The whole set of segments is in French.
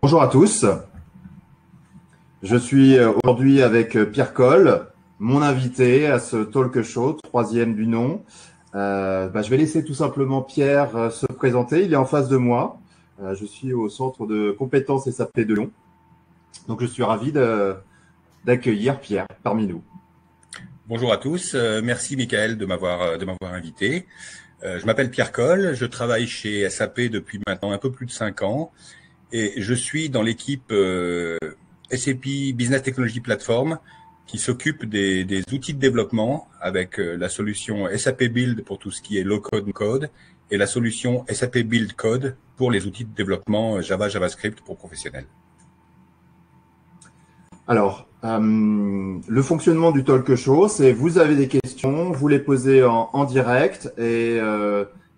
Bonjour à tous, je suis aujourd'hui avec Pierre Coll, mon invité à ce talk show, troisième du nom. Je vais laisser tout simplement Pierre se présenter, il est en face de moi. Je suis au centre de compétences SAP de Lyon, donc je suis ravi d'accueillir Pierre parmi nous. Bonjour à tous, merci Michael de m'avoir invité. Je m'appelle Pierre Coll, je travaille chez SAP depuis maintenant un peu plus de 5 ans et je suis dans l'équipe SAP Business Technology Platform qui s'occupe des outils de développement avec la solution SAP Build pour tout ce qui est low code, no code et la solution SAP Build Code pour les outils de développement Java, JavaScript pour professionnels. Alors, le fonctionnement du talk show, c'est vous avez des questions, vous les posez en direct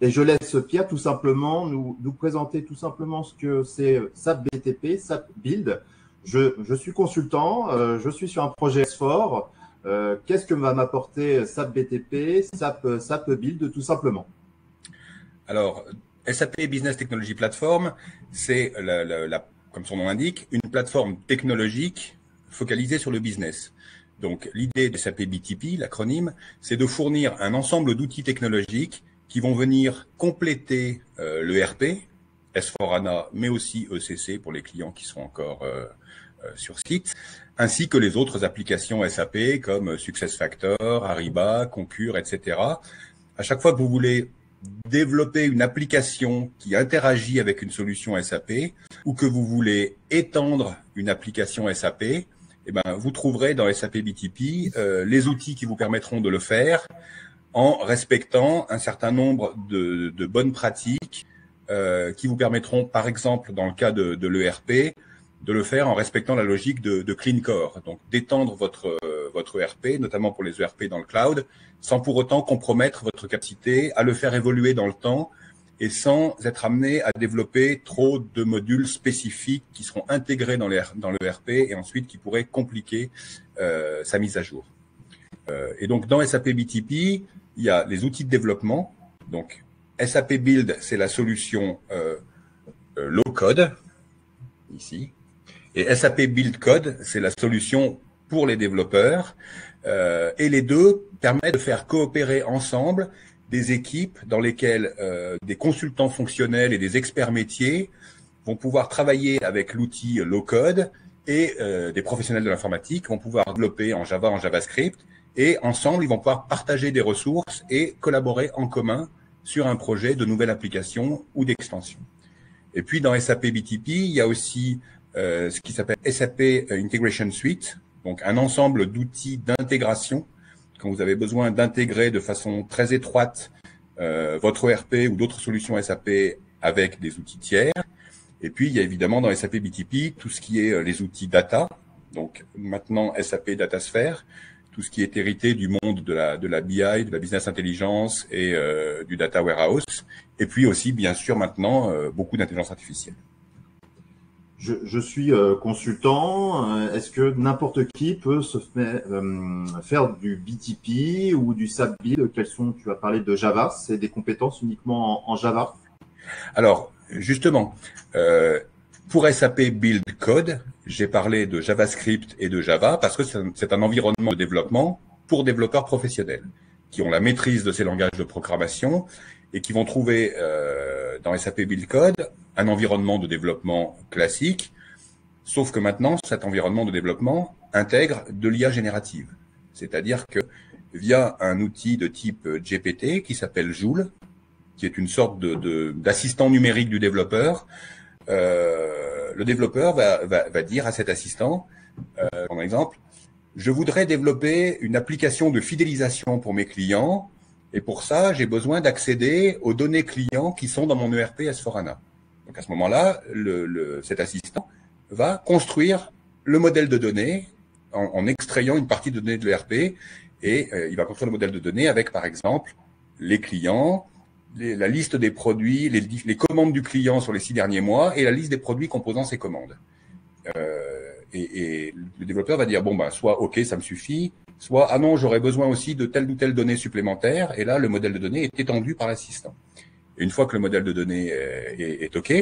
et je laisse Pierre tout simplement nous présenter tout simplement ce que c'est SAP BTP, SAP Build. Je suis consultant, je suis sur un projet S4. Qu'est-ce que va m'apporter SAP BTP, SAP Build tout simplement? Alors, SAP Business Technology Platform, c'est comme son nom l'indique, une plateforme technologique focalisée sur le business. Donc, l'idée de SAP BTP, l'acronyme, c'est de fournir un ensemble d'outils technologiques qui vont venir compléter l'ERP, S4HANA, mais aussi ECC pour les clients qui sont encore sur site, ainsi que les autres applications SAP comme SuccessFactors, Ariba, Concur, etc. À chaque fois que vous voulez développer une application qui interagit avec une solution SAP ou que vous voulez étendre une application SAP, vous trouverez dans SAP BTP les outils qui vous permettront de le faire en respectant un certain nombre de bonnes pratiques qui vous permettront, par exemple, dans le cas de l'ERP, de le faire en respectant la logique de Clean Core, donc d'étendre votre ERP, notamment pour les ERP dans le cloud, sans pour autant compromettre votre capacité à le faire évoluer dans le temps et sans être amené à développer trop de modules spécifiques qui seront intégrés dans l'ERP et ensuite qui pourraient compliquer sa mise à jour. Et donc dans SAP BTP, il y a les outils de développement. Donc SAP Build, c'est la solution low code, ici. Et SAP Build Code, c'est la solution pour les développeurs. Et les deux permettent de faire coopérer ensemble des équipes dans lesquelles des consultants fonctionnels et des experts métiers vont pouvoir travailler avec l'outil low code et des professionnels de l'informatique vont pouvoir développer en Java, en JavaScript et ensemble, ils vont pouvoir partager des ressources et collaborer en commun sur un projet de nouvelle application ou d'extension. Et puis, dans SAP BTP, il y a aussi ce qui s'appelle SAP Integration Suite, donc un ensemble d'outils d'intégration quand vous avez besoin d'intégrer de façon très étroite votre ERP ou d'autres solutions SAP avec des outils tiers. Et puis, il y a évidemment dans SAP BTP tout ce qui est les outils data, donc maintenant SAP DataSphere, tout ce qui est hérité du monde de la BI, de la business intelligence et du data warehouse. Et puis aussi, bien sûr, maintenant, beaucoup d'intelligence artificielle. Je suis consultant. Est-ce que n'importe qui peut faire du BTP ou du SAP Build? Tu as parlé de Java, c'est des compétences uniquement en Java? Alors, justement, pour SAP Build Code, j'ai parlé de JavaScript et de Java parce que c'est un environnement de développement pour développeurs professionnels qui ont la maîtrise de ces langages de programmation et qui vont trouver dans SAP Build Code un environnement de développement classique, sauf que maintenant, cet environnement de développement intègre de l'IA générative. C'est-à-dire que via un outil de type GPT qui s'appelle Joule, qui est une sorte d'assistant numérique du développeur, le développeur va dire à cet assistant, par exemple, je voudrais développer une application de fidélisation pour mes clients, et pour ça, j'ai besoin d'accéder aux données clients qui sont dans mon ERP S4HANA. Donc à ce moment-là, cet assistant va construire le modèle de données en extrayant une partie de données de l'ERP, et il va construire le modèle de données avec, par exemple, les clients, la liste des produits, les commandes du client sur les 6 derniers mois et la liste des produits composant ces commandes. Et le développeur va dire, bon, soit OK, ça me suffit, soit, ah non, j'aurais besoin aussi de telle ou telle donnée supplémentaire. Et là, le modèle de données est étendu par l'assistant. Et une fois que le modèle de données est OK,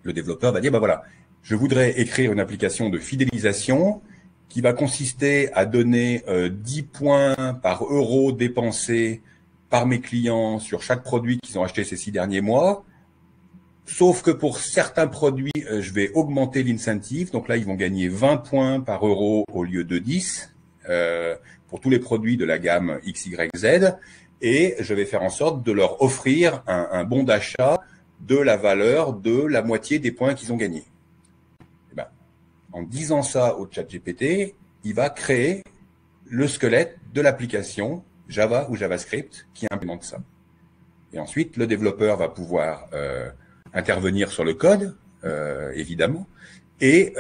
le développeur va dire, voilà, je voudrais écrire une application de fidélisation qui va consister à donner 10 points par euro dépensé par mes clients sur chaque produit qu'ils ont acheté ces 6 derniers mois. Sauf que pour certains produits, je vais augmenter l'incentive. Donc là, ils vont gagner 20 points par euro au lieu de 10 pour tous les produits de la gamme XYZ. Et je vais faire en sorte de leur offrir un bon d'achat de la valeur de la moitié des points qu'ils ont gagnés. Et ben, en disant ça au ChatGPT, il va créer le squelette de l'application Java ou JavaScript qui implémente ça. Et ensuite, le développeur va pouvoir intervenir sur le code, évidemment, et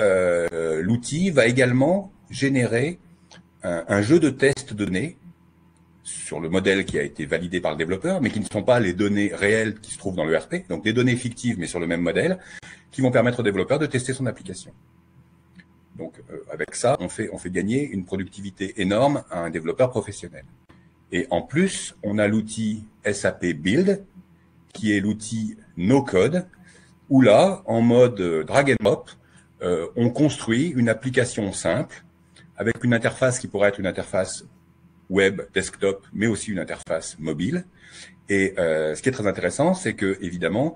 l'outil va également générer un jeu de tests données sur le modèle qui a été validé par le développeur, mais qui ne sont pas les données réelles qui se trouvent dans le RP, donc des données fictives mais sur le même modèle, qui vont permettre au développeur de tester son application. Donc avec ça, on fait gagner une productivité énorme à un développeur professionnel. Et en plus, on a l'outil SAP Build, qui est l'outil no-code, où là, en mode drag and drop, on construit une application simple avec une interface qui pourrait être une interface web, desktop, mais aussi une interface mobile. Et ce qui est très intéressant, c'est que évidemment,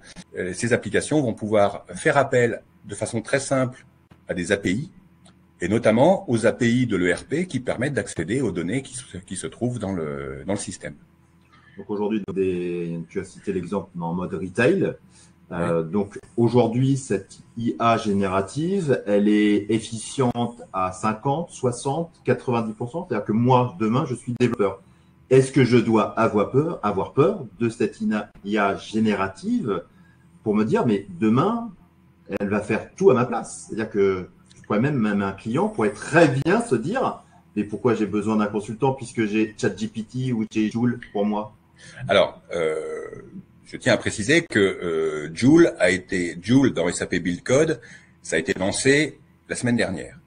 ces applications vont pouvoir faire appel de façon très simple à des API, et notamment aux API de l'ERP qui permettent d'accéder aux données qui se trouvent dans le système. Donc aujourd'hui, tu as cité l'exemple en mode retail. Donc aujourd'hui, cette IA générative, elle est efficiente à 50, 60, 90%. C'est-à-dire que moi, demain, je suis développeur. Est-ce que je dois avoir peur de cette IA générative pour me dire, mais demain, elle va faire tout à ma place? C'est-à-dire que je pourrais même un client pourrait très bien se dire, mais pourquoi j'ai besoin d'un consultant puisque j'ai ChatGPT ou j'ai Joule pour moi? Alors, je tiens à préciser que Joule dans SAP Build Code, ça a été lancé la semaine dernière.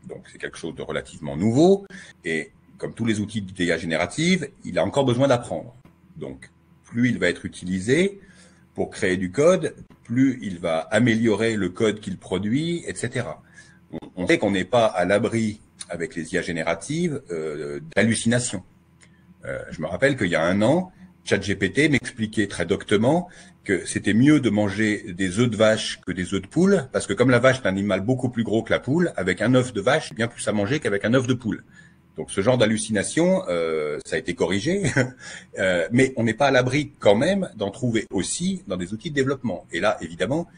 Donc c'est quelque chose de relativement nouveau et comme tous les outils d'IA générative, il a encore besoin d'apprendre. Donc plus il va être utilisé pour créer du code, plus il va améliorer le code qu'il produit, etc. On sait qu'on n'est pas à l'abri avec les IA génératives d'hallucinations. Je me rappelle qu'il y a un an, ChatGPT m'expliquait très doctement que c'était mieux de manger des œufs de vache que des œufs de poule, parce que comme la vache est un animal beaucoup plus gros que la poule, avec un œuf de vache, c'est bien plus à manger qu'avec un œuf de poule. Donc ce genre d'hallucination, ça a été corrigé, mais on n'est pas à l'abri quand même d'en trouver aussi dans des outils de développement. Et là, évidemment,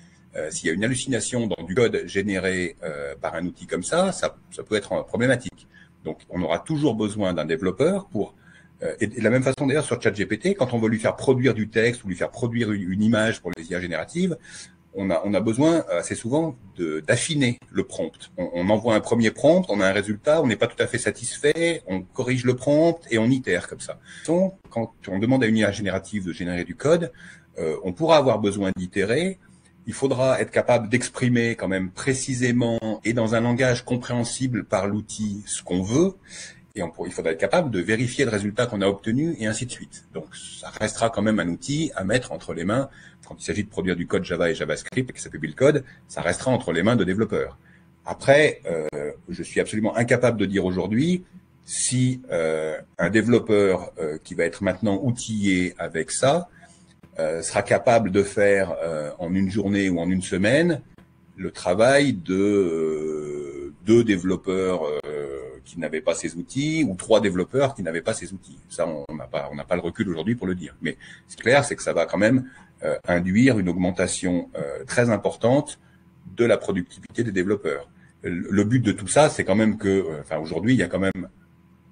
s'il y a une hallucination dans du code généré par un outil comme ça peut être problématique. Donc on aura toujours besoin d'un développeur pour... Et de la même façon d'ailleurs sur ChatGPT, quand on veut lui faire produire du texte ou lui faire produire une image pour les IA génératives, on a besoin assez souvent d'affiner le prompt. On envoie un premier prompt, on a un résultat, on n'est pas tout à fait satisfait, on corrige le prompt et on itère comme ça. Quand on demande à une IA générative de générer du code, on pourra avoir besoin d'itérer. Il faudra être capable d'exprimer quand même précisément et dans un langage compréhensible par l'outil ce qu'on veut. Et il faudra être capable de vérifier le résultat qu'on a obtenu et ainsi de suite. Donc, ça restera quand même un outil à mettre entre les mains. Quand il s'agit de produire du code Java et JavaScript, qui s'appelle Build Code, ça restera entre les mains de développeurs. Après, je suis absolument incapable de dire aujourd'hui si un développeur qui va être maintenant outillé avec ça sera capable de faire en une journée ou en une semaine le travail de 2 développeurs qui n'avaient pas ces outils ou 3 développeurs qui n'avaient pas ces outils. Ça, on n'a pas le recul aujourd'hui pour le dire. Mais ce qui est clair, c'est que ça va quand même induire une augmentation très importante de la productivité des développeurs. Le but de tout ça, c'est quand même que, aujourd'hui, il y a quand même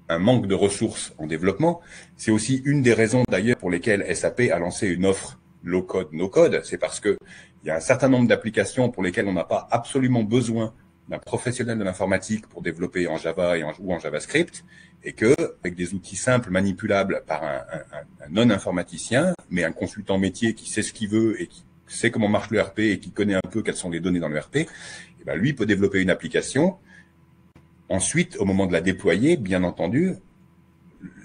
un manque de ressources en développement. C'est aussi une des raisons d'ailleurs pour lesquelles SAP a lancé une offre low-code, no-code. C'est parce que il y a un certain nombre d'applications pour lesquelles on n'a pas absolument besoin d'un professionnel de l'informatique pour développer en Java ou en JavaScript, et que avec des outils simples manipulables par un non-informaticien, mais un consultant métier qui sait ce qu'il veut et qui sait comment marche le RP et qui connaît un peu quelles sont les données dans le RP, et ben lui peut développer une application. Ensuite, au moment de la déployer, bien entendu,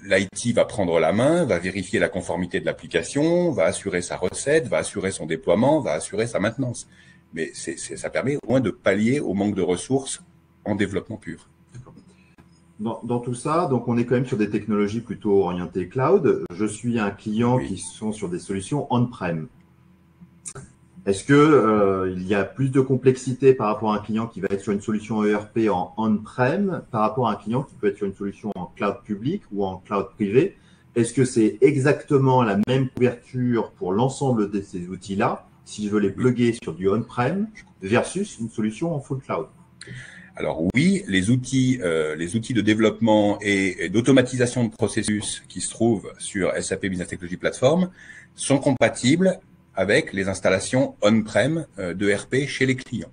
l'IT va prendre la main, va vérifier la conformité de l'application, va assurer sa recette, va assurer son déploiement, va assurer sa maintenance. mais ça permet au moins de pallier au manque de ressources en développement pur. Dans tout ça, donc on est quand même sur des technologies plutôt orientées cloud. Je suis un client qui sont sur des solutions on-prem. Est-ce que il y a plus de complexité par rapport à un client qui va être sur une solution ERP en on-prem par rapport à un client qui peut être sur une solution en cloud public ou en cloud privé? Est-ce que c'est exactement la même couverture pour l'ensemble de ces outils-là, si je veux les plugger sur du on-prem versus une solution en full cloud? Alors oui, les outils de développement et d'automatisation de processus qui se trouvent sur SAP Business Technology Platform sont compatibles avec les installations on-prem d'ERP chez les clients,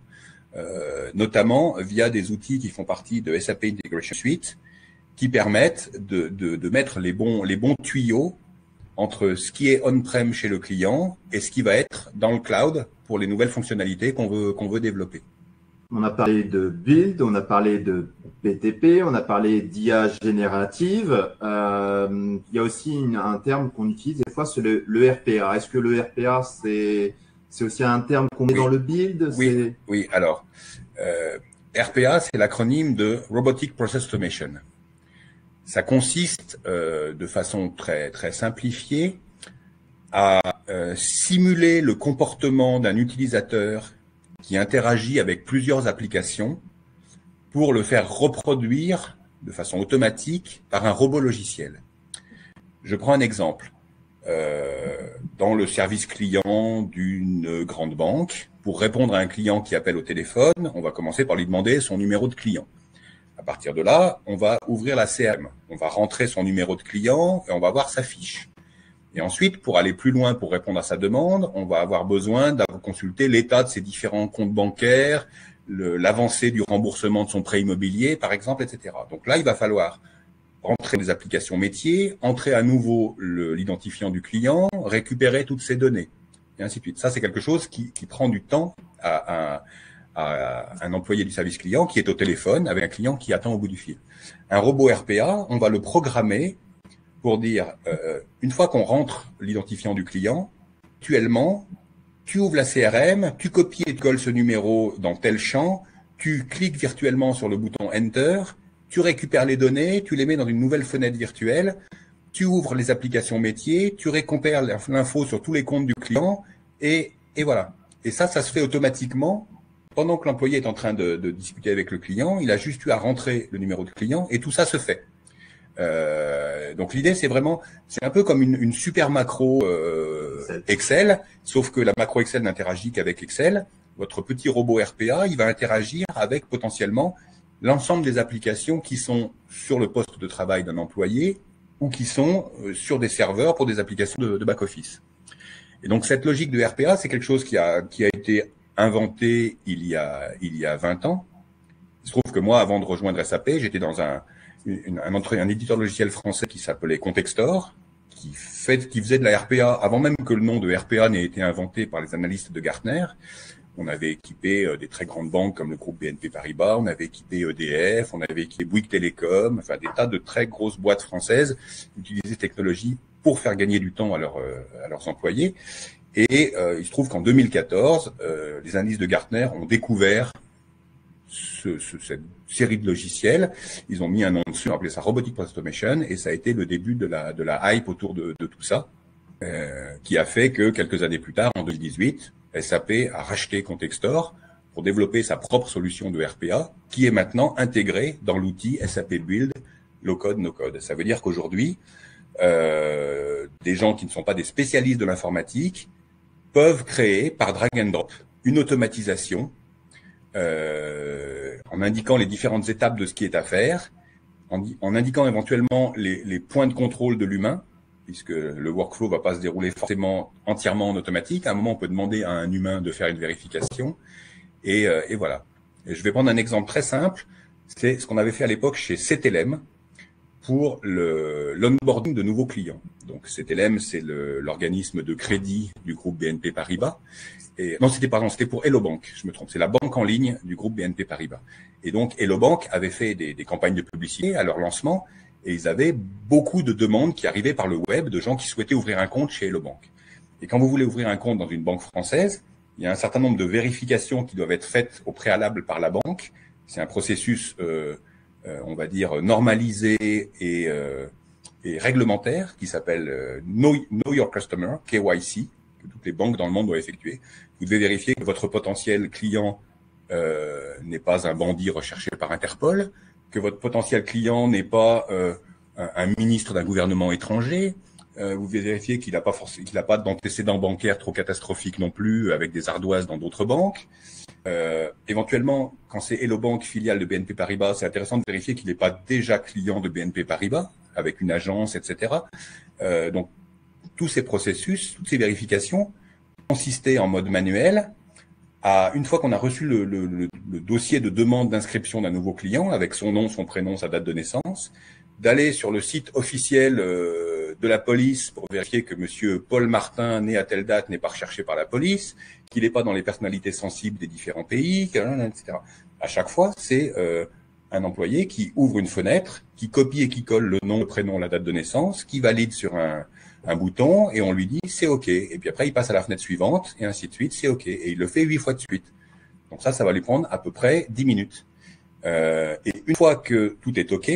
notamment via des outils qui font partie de SAP Integration Suite, qui permettent de mettre les bons tuyaux entre ce qui est on-prem chez le client et ce qui va être dans le cloud pour les nouvelles fonctionnalités qu'on veut développer. On a parlé de build, on a parlé de BTP, on a parlé d'IA générative. Il y a aussi un terme qu'on utilise des fois, c'est le RPA. Est-ce que le RPA, c'est aussi un terme qu'on met dans le build? Oui. Alors, RPA, c'est l'acronyme de Robotic Process Automation. Ça consiste, de façon très très simplifiée, à simuler le comportement d'un utilisateur qui interagit avec plusieurs applications pour le faire reproduire de façon automatique par un robot logiciel. Je prends un exemple. Dans le service client d'une grande banque, pour répondre à un client qui appelle au téléphone, on va commencer par lui demander son numéro de client. À partir de là, on va ouvrir la CRM. On va rentrer son numéro de client et on va voir sa fiche. Et ensuite, pour aller plus loin, pour répondre à sa demande, on va avoir besoin d'avoir consulté l'état de ses différents comptes bancaires, l'avancée du remboursement de son prêt immobilier, par exemple, etc. Donc là, il va falloir rentrer des applications métiers, entrer à nouveau l'identifiant du client, récupérer toutes ces données, et ainsi de suite. Ça, c'est quelque chose qui prend du temps à un employé du service client qui est au téléphone avec un client qui attend au bout du fil. Un robot RPA, on va le programmer pour dire, une fois qu'on rentre l'identifiant du client, actuellement, tu ouvres la CRM, tu copies et colles ce numéro dans tel champ, tu cliques virtuellement sur le bouton Enter, tu récupères les données, tu les mets dans une nouvelle fenêtre virtuelle, tu ouvres les applications métiers, tu récupères l'info sur tous les comptes du client, et voilà. Et ça se fait automatiquement. Pendant que l'employé est en train de discuter avec le client, il a juste eu à rentrer le numéro de client, et tout ça se fait. Donc l'idée c'est un peu comme une super macro Excel, sauf que la macro Excel n'interagit qu'avec Excel. Votre petit robot RPA, il va interagir avec potentiellement l'ensemble des applications qui sont sur le poste de travail d'un employé ou qui sont sur des serveurs pour des applications de back-office. Et donc cette logique de RPA, c'est quelque chose qui a été inventé il y a 20 ans. Il se trouve que moi, avant de rejoindre SAP, j'étais dans un éditeur logiciel français qui s'appelait Contextor, qui faisait de la RPA avant même que le nom de RPA n'ait été inventé par les analystes de Gartner. On avait équipé des très grandes banques comme le groupe BNP Paribas, on avait équipé EDF, on avait équipé Bouygues Télécom, enfin des tas de très grosses boîtes françaises qui utilisaient cette technologie pour faire gagner du temps à leurs employés. Et il se trouve qu'en 2014, les analystes de Gartner ont découvert cette série de logiciels. Ils ont mis un nom dessus, on appelait ça Robotic Process Automation, et ça a été le début de la hype autour de tout ça, qui a fait que quelques années plus tard, en 2018, SAP a racheté Contextor pour développer sa propre solution de RPA, qui est maintenant intégrée dans l'outil SAP Build Low Code No Code. Ça veut dire qu'aujourd'hui, des gens qui ne sont pas des spécialistes de l'informatique peuvent créer par drag and drop une automatisation en indiquant les différentes étapes de ce qui est à faire, en indiquant éventuellement les points de contrôle de l'humain, puisque le workflow va pas se dérouler forcément entièrement en automatique. À un moment, on peut demander à un humain de faire une vérification, et voilà. Et je vais prendre un exemple très simple. C'est ce qu'on avait fait à l'époque chez CTLM pour l'onboarding de nouveaux clients. Donc CTLM, c'est l'organisme de crédit du groupe BNP Paribas. C'était pour Hello Bank, je me trompe. C'est la banque en ligne du groupe BNP Paribas. Et donc Hello Bank avait fait des campagnes de publicité à leur lancement, et ils avaient beaucoup de demandes qui arrivaient par le web de gens qui souhaitaient ouvrir un compte chez Hello Bank. Et quand vous voulez ouvrir un compte dans une banque française, il y a un certain nombre de vérifications qui doivent être faites au préalable par la banque. C'est un processus, on va dire, normalisé et réglementaire qui s'appelle Know Your Customer, KYC, que toutes les banques dans le monde doivent effectuer. Vous devez vérifier que votre potentiel client n'est pas un bandit recherché par Interpol, que votre potentiel client n'est pas un ministre d'un gouvernement étranger. Vous devez vérifier qu'il n'a pas d'antécédents bancaires trop catastrophiques non plus, avec des ardoises dans d'autres banques. Éventuellement, quand c'est Hello Bank, filiale de BNP Paribas, c'est intéressant de vérifier qu'il n'est pas déjà client de BNP Paribas, avec une agence, etc. Donc, tous ces processus, toutes ces vérifications consistaient en mode manuel à, une fois qu'on a reçu le dossier de demande d'inscription d'un nouveau client, avec son nom, son prénom, sa date de naissance, d'aller sur le site officiel de la police pour vérifier que monsieur Paul Martin, né à telle date, n'est pas recherché par la police, qu'il n'est pas dans les personnalités sensibles des différents pays, etc. À chaque fois, c'est un employé qui ouvre une fenêtre, qui copie et qui colle le nom, le prénom, la date de naissance, qui valide sur un bouton et on lui dit c'est OK. Et puis après, il passe à la fenêtre suivante et ainsi de suite, c'est OK. Et il le fait 8 fois de suite. Donc ça va lui prendre à peu près 10 minutes. Et une fois que tout est OK,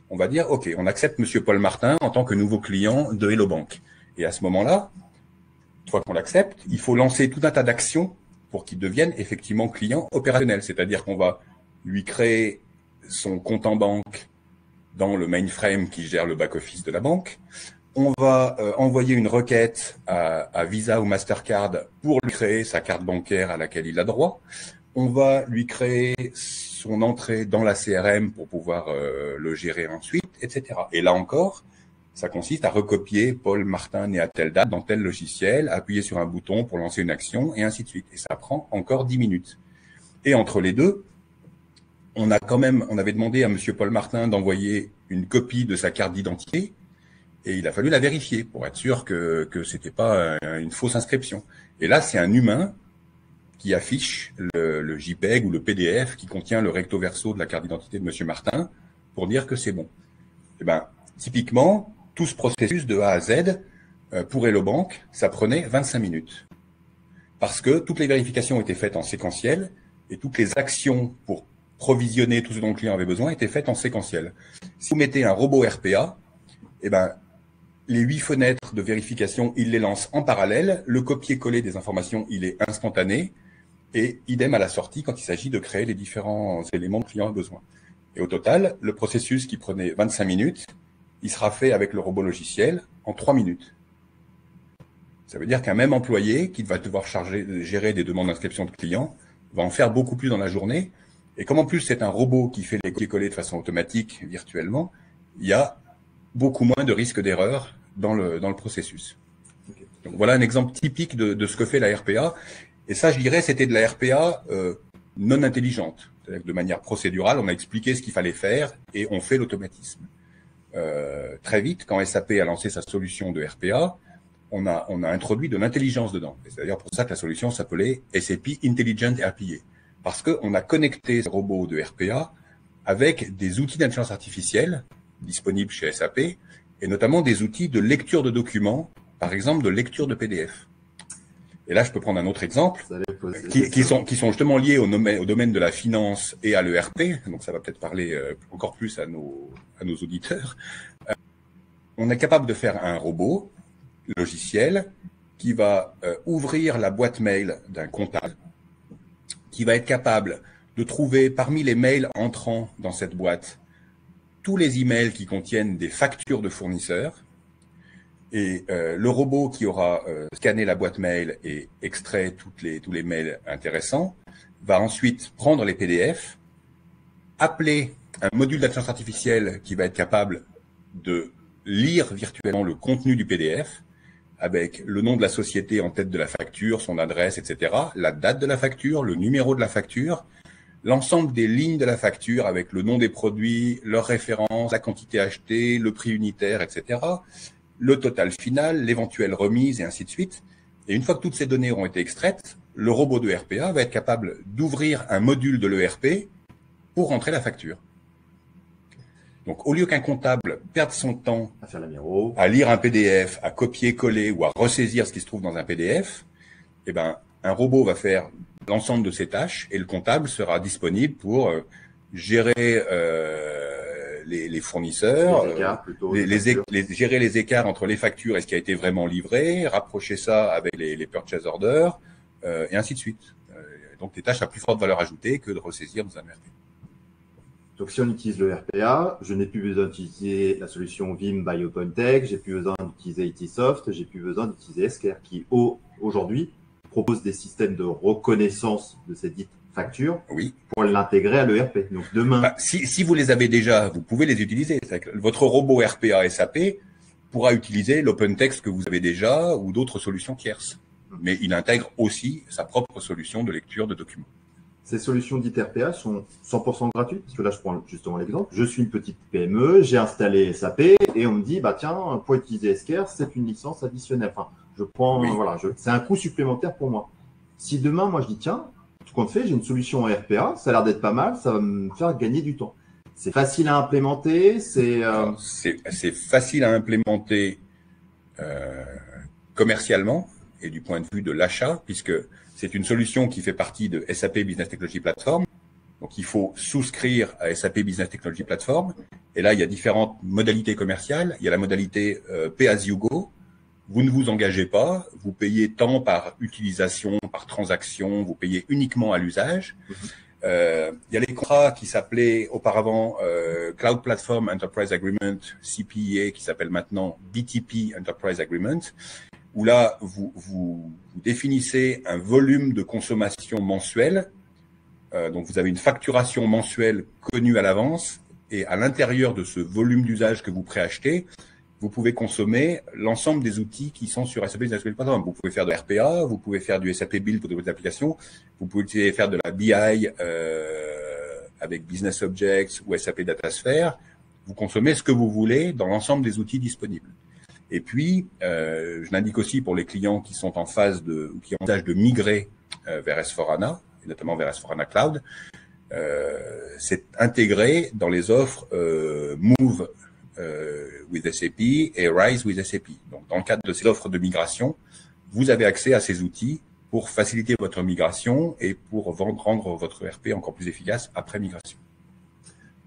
on va dire OK, on accepte monsieur Paul Martin en tant que nouveau client de Hello Bank. Et à ce moment-là, une fois qu'on l'accepte, il faut lancer tout un tas d'actions pour qu'il devienne effectivement client opérationnel. C'est-à-dire qu'on va lui créer son compte en banque dans le mainframe qui gère le back-office de la banque. On va envoyer une requête à Visa ou Mastercard pour lui créer sa carte bancaire à laquelle il a droit. On va lui créer son entrée dans la CRM pour pouvoir le gérer ensuite, etc. Et là encore, ça consiste à recopier Paul Martin né à telle date dans tel logiciel, appuyer sur un bouton pour lancer une action, et ainsi de suite. Et ça prend encore 10 minutes. Et entre les deux, on avait demandé à monsieur Paul Martin d'envoyer une copie de sa carte d'identité, et il a fallu la vérifier pour être sûr que c'était pas une fausse inscription. Et là, c'est un humain qui affiche le JPEG ou le PDF qui contient le recto verso de la carte d'identité de monsieur Martin pour dire que c'est bon. Eh ben, typiquement, tout ce processus de A à Z pour Hello Bank, ça prenait 25 minutes. Parce que toutes les vérifications étaient faites en séquentiel et toutes les actions pour provisionner tout ce dont le client avait besoin étaient faites en séquentiel. Si vous mettez un robot RPA, eh ben, les 8 fenêtres de vérification, il les lance en parallèle. Le copier-coller des informations, il est instantané. Et idem à la sortie quand il s'agit de créer les différents éléments que le client a besoin. Et au total, le processus qui prenait 25 minutes, il sera fait avec le robot logiciel en 3 minutes. Ça veut dire qu'un même employé qui va devoir gérer des demandes d'inscription de clients va en faire beaucoup plus dans la journée. Et comme en plus c'est un robot qui fait les copier-coller de façon automatique virtuellement, il y a beaucoup moins de risques d'erreur dans le processus. Donc voilà un exemple typique de ce que fait la RPA. Et ça, je dirais, c'était de la RPA non intelligente. C'est-à-dire que de manière procédurale, on a expliqué ce qu'il fallait faire et on fait l'automatisme. Très vite, quand SAP a lancé sa solution de RPA, on a introduit de l'intelligence dedans. C'est d'ailleurs pour ça que la solution s'appelait SAP Intelligent RPA. Parce qu'on a connecté ce robot de RPA avec des outils d'intelligence artificielle disponibles chez SAP et notamment des outils de lecture de documents, par exemple de lecture de PDF. Et là, je peux prendre un autre exemple qui sont justement liés au domaine de la finance et à l'ERP. Donc, ça va peut-être parler encore plus à nos auditeurs. On est capable de faire un robot logiciel qui va ouvrir la boîte mail d'un comptable, qui va être capable de trouver parmi les mails entrants dans cette boîte tous les emails qui contiennent des factures de fournisseurs. Et le robot qui aura scanné la boîte mail et extrait tous les mails intéressants va ensuite prendre les PDF, appeler un module d'intelligence artificielle qui va être capable de lire virtuellement le contenu du PDF avec le nom de la société en tête de la facture, son adresse, etc., la date de la facture, le numéro de la facture, l'ensemble des lignes de la facture avec le nom des produits, leur référence, la quantité achetée, le prix unitaire, etc., le total final, l'éventuelle remise et ainsi de suite. Et une fois que toutes ces données auront été extraites, le robot de RPA va être capable d'ouvrir un module de l'ERP pour rentrer la facture. Donc, au lieu qu'un comptable perde son temps à faire la miro, à lire un PDF, à copier-coller ou à ressaisir ce qui se trouve dans un PDF, eh ben, un robot va faire l'ensemble de ces tâches et le comptable sera disponible pour gérer les fournisseurs, Les écarts, plutôt, gérer les écarts entre les factures et ce qui a été vraiment livré, rapprocher ça avec les purchase orders, et ainsi de suite. Donc des tâches à plus forte valeur ajoutée que de ressaisir dans un ERP. Donc, si on utilise le RPA, je n'ai plus besoin d'utiliser la solution Vim by OpenText, j'ai plus besoin d'utiliser ITsoft, j'ai plus besoin d'utiliser Esker qui, aujourd'hui, propose des systèmes de reconnaissance de ces dites factures pour l'intégrer à l'ERP. Donc, demain. Si vous les avez déjà, vous pouvez les utiliser. Votre robot RPA SAP pourra utiliser l'OpenText que vous avez déjà ou d'autres solutions tierces. Mais il intègre aussi sa propre solution de lecture de documents. Ces solutions dites RPA sont 100% gratuites, parce que là, je prends justement l'exemple. Je suis une petite PME, j'ai installé SAP et on me dit, bah tiens, pour utiliser Esker, c'est une licence additionnelle. Enfin, je prends, c'est un coût supplémentaire pour moi. Si demain, moi, je dis, tiens, tout compte fait, j'ai une solution RPA, ça a l'air d'être pas mal, ça va me faire gagner du temps. C'est facile à implémenter, c'est facile à implémenter commercialement et du point de vue de l'achat, puisque c'est une solution qui fait partie de SAP Business Technology Platform. Donc, il faut souscrire à SAP Business Technology Platform. Et là, il y a différentes modalités commerciales. Il y a la modalité Pay as you go. Vous ne vous engagez pas. Vous payez tant par utilisation, par transaction. Vous payez uniquement à l'usage. Il y a les contrats qui s'appelaient auparavant Cloud Platform Enterprise Agreement, CPEA, qui s'appelle maintenant BTP Enterprise Agreement, où là, vous définissez un volume de consommation mensuel. Donc, vous avez une facturation mensuelle connue à l'avance. Et à l'intérieur de ce volume d'usage que vous préachetez, vous pouvez consommer l'ensemble des outils qui sont sur SAP Business Technology Platform. Vous pouvez faire de RPA, vous pouvez faire du SAP Build pour de vos applications, vous pouvez faire de la BI avec Business Objects ou SAP DataSphere. Vous consommez ce que vous voulez dans l'ensemble des outils disponibles. Et puis, je l'indique aussi pour les clients qui sont en phase ou qui envisagent de migrer vers S4HANA, et notamment vers S4HANA Cloud, c'est intégré dans les offres Move with SAP et Rise with SAP. Donc, dans le cadre de ces offres de migration, vous avez accès à ces outils pour faciliter votre migration et pour rendre votre ERP encore plus efficace après migration.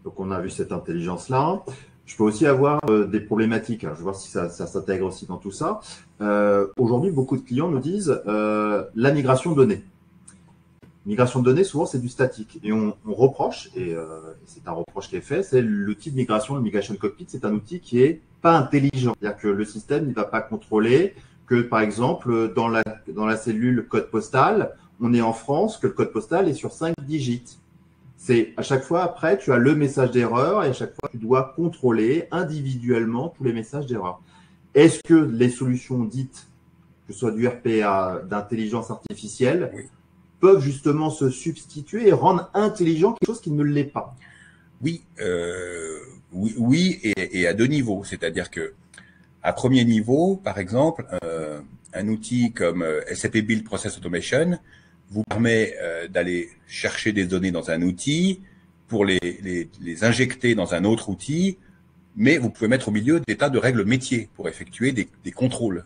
Donc, on a vu cette intelligence-là. Je peux aussi avoir des problématiques. Alors, je vais voir si ça s'intègre aussi dans tout ça. Aujourd'hui, beaucoup de clients nous disent la migration de données. Migration de données, souvent, c'est du statique. Et on reproche, et c'est un reproche qui est fait, c'est l'outil de migration, le Migration Cockpit, c'est un outil qui est pas intelligent. C'est-à-dire que le système ne va pas contrôler que, par exemple, dans la cellule code postal, on est en France, que le code postal est sur 5 digits. C'est à chaque fois, après, tu as le message d'erreur et à chaque fois, tu dois contrôler individuellement tous les messages d'erreur. Est-ce que les solutions dites, que ce soit du RPA, d'intelligence artificielle, peuvent justement se substituer et rendre intelligent quelque chose qui ne l'est pas? Oui, et à deux niveaux. C'est-à-dire que à premier niveau, par exemple, un outil comme SAP Build Process Automation vous permet d'aller chercher des données dans un outil pour les injecter dans un autre outil, mais vous pouvez mettre au milieu des tas de règles métiers pour effectuer des contrôles.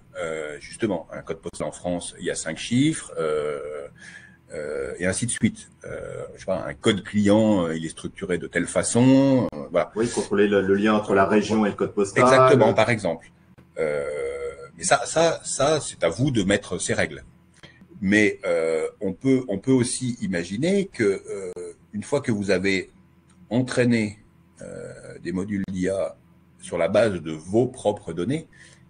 Justement, un code postal en France, il y a 5 chiffres, et ainsi de suite. Je sais pas, un code client, il est structuré de telle façon. Voilà. Oui, contrôler le lien entre la région et le code postal. Exactement, par exemple. Mais ça, c'est à vous de mettre ces règles. Mais on peut aussi imaginer que une fois que vous avez entraîné des modules d'IA sur la base de vos propres données,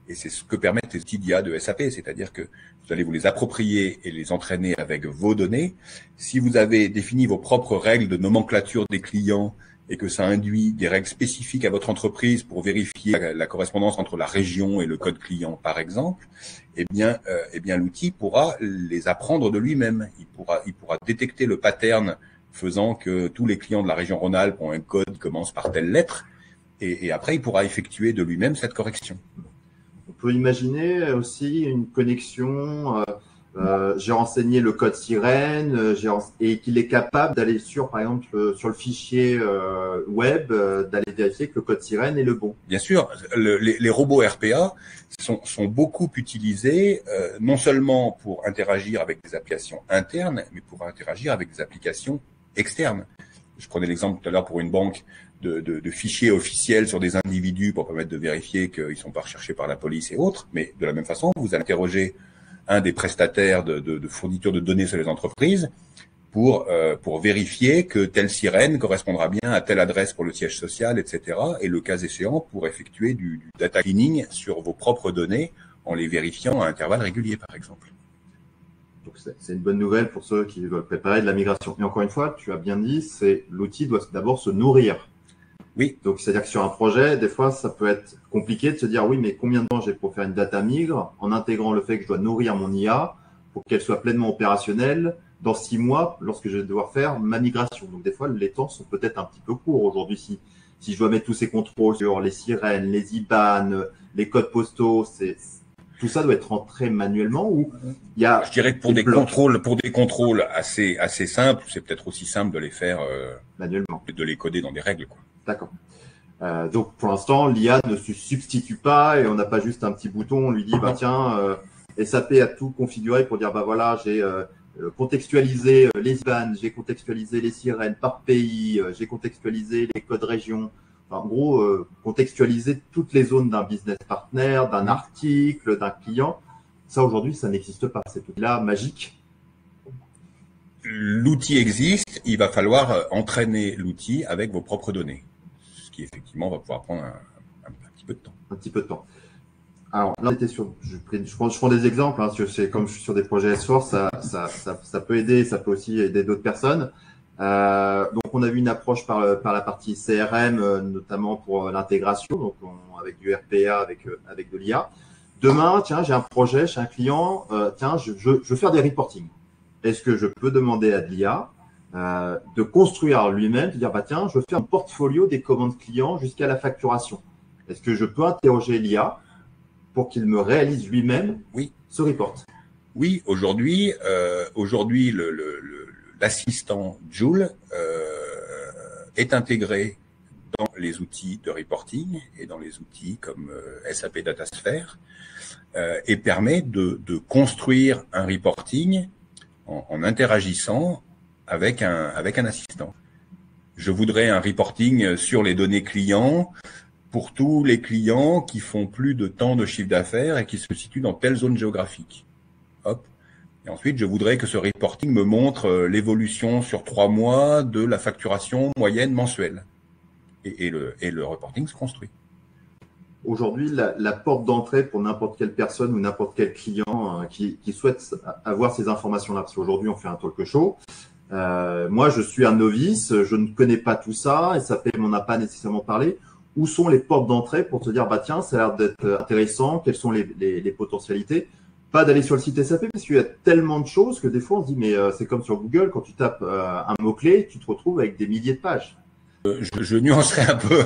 et c'est ce que permettent les outils d'IA de SAP, c'est-à-dire que vous allez vous les approprier et les entraîner avec vos données. Si vous avez défini vos propres règles de nomenclature des clients et que ça induit des règles spécifiques à votre entreprise pour vérifier la correspondance entre la région et le code client, par exemple, eh bien, l'outil pourra les apprendre de lui-même. Il pourra détecter le pattern faisant que tous les clients de la région Rhône-Alpes ont un code qui commence par telle lettre, et après, il pourra effectuer de lui-même cette correction. On peut imaginer aussi une connexion j'ai renseigné le code sirène, et qu'il est capable d'aller sur, par exemple, sur le fichier web, d'aller vérifier que le code sirène est le bon. Bien sûr, les robots RPA sont beaucoup utilisés, non seulement pour interagir avec des applications internes, mais pour interagir avec des applications externes. Je prenais l'exemple tout à l'heure pour une banque de fichiers officiels sur des individus pour permettre de vérifier qu'ils ne sont pas recherchés par la police et autres. Mais de la même façon, vous allez interroger un des prestataires de fourniture de données sur les entreprises pour vérifier que telle sirène correspondra bien à telle adresse pour le siège social, etc. Et le cas échéant, pour effectuer du data cleaning sur vos propres données en les vérifiant à intervalles réguliers, par exemple. Donc c'est une bonne nouvelle pour ceux qui veulent préparer de la migration. Et encore une fois, tu as bien dit, c'est l'outil doit d'abord se nourrir. Oui. Donc c'est-à-dire que sur un projet, des fois, ça peut être compliqué de se dire oui, mais combien de temps j'ai pour faire une data migre en intégrant le fait que je dois nourrir mon IA pour qu'elle soit pleinement opérationnelle dans 6 mois lorsque je vais devoir faire ma migration. Donc des fois, les temps sont peut-être un petit peu courts aujourd'hui. Si je dois mettre tous ces contrôles sur les sirènes, les IBAN, les codes postaux, tout ça doit être rentré manuellement ou il y a. Je dirais que pour des contrôles assez simples, c'est peut-être aussi simple de les faire manuellement, de les coder dans des règles, quoi. D'accord. Donc pour l'instant, l'IA ne se substitue pas et on n'a pas juste un petit bouton, on lui dit bah tiens, SAP a tout configuré pour dire bah voilà, j'ai contextualisé les IBAN, j'ai contextualisé les sirènes par pays, j'ai contextualisé les codes régions. Enfin, en gros, contextualiser toutes les zones d'un business partner, d'un article, d'un client. Ça aujourd'hui, ça n'existe pas. C'est tout là magique. L'outil existe, il va falloir entraîner l'outil avec vos propres données, ce qui effectivement va pouvoir prendre un petit peu de temps. Un petit peu de temps. Alors là, je prends des exemples. Hein, c'est comme je suis sur des projets S4, ça peut aider, ça peut aussi aider d'autres personnes. Donc on a vu une approche par la partie CRM, notamment pour l'intégration, donc avec du RPA, avec de l'IA. Demain, tiens, j'ai un projet chez un client, tiens, je veux faire des reporting. Est-ce que je peux demander à de l'IA de construire lui-même, de dire bah tiens, je veux faire un portfolio des commandes clients jusqu'à la facturation. Est-ce que je peux interroger l'IA pour qu'il me réalise lui-même ce report? Oui, aujourd'hui, l'assistant Joule est intégré dans les outils de reporting et dans les outils comme SAP DataSphere et permet de construire un reporting en interagissant avec un assistant. Je voudrais un reporting sur les données clients pour tous les clients qui font plus de tant de chiffre d'affaires et qui se situent dans telle zone géographique. Hop. Et ensuite, je voudrais que ce reporting me montre l'évolution sur 3 mois de la facturation moyenne mensuelle. Et le reporting se construit. Aujourd'hui, la porte d'entrée pour n'importe quelle personne ou n'importe quel client qui souhaite avoir ces informations-là, parce qu'aujourd'hui, on fait un talk show. Moi, je suis un novice, je ne connais pas tout ça, SAP m'en a pas nécessairement parlé. Où sont les portes d'entrée pour te dire, bah tiens, ça a l'air d'être intéressant, quelles sont les potentialités? Pas d'aller sur le site SAP parce qu'il y a tellement de choses que des fois on se dit, mais c'est comme sur Google, quand tu tapes un mot-clé, tu te retrouves avec des milliers de pages. Je nuancerai un peu,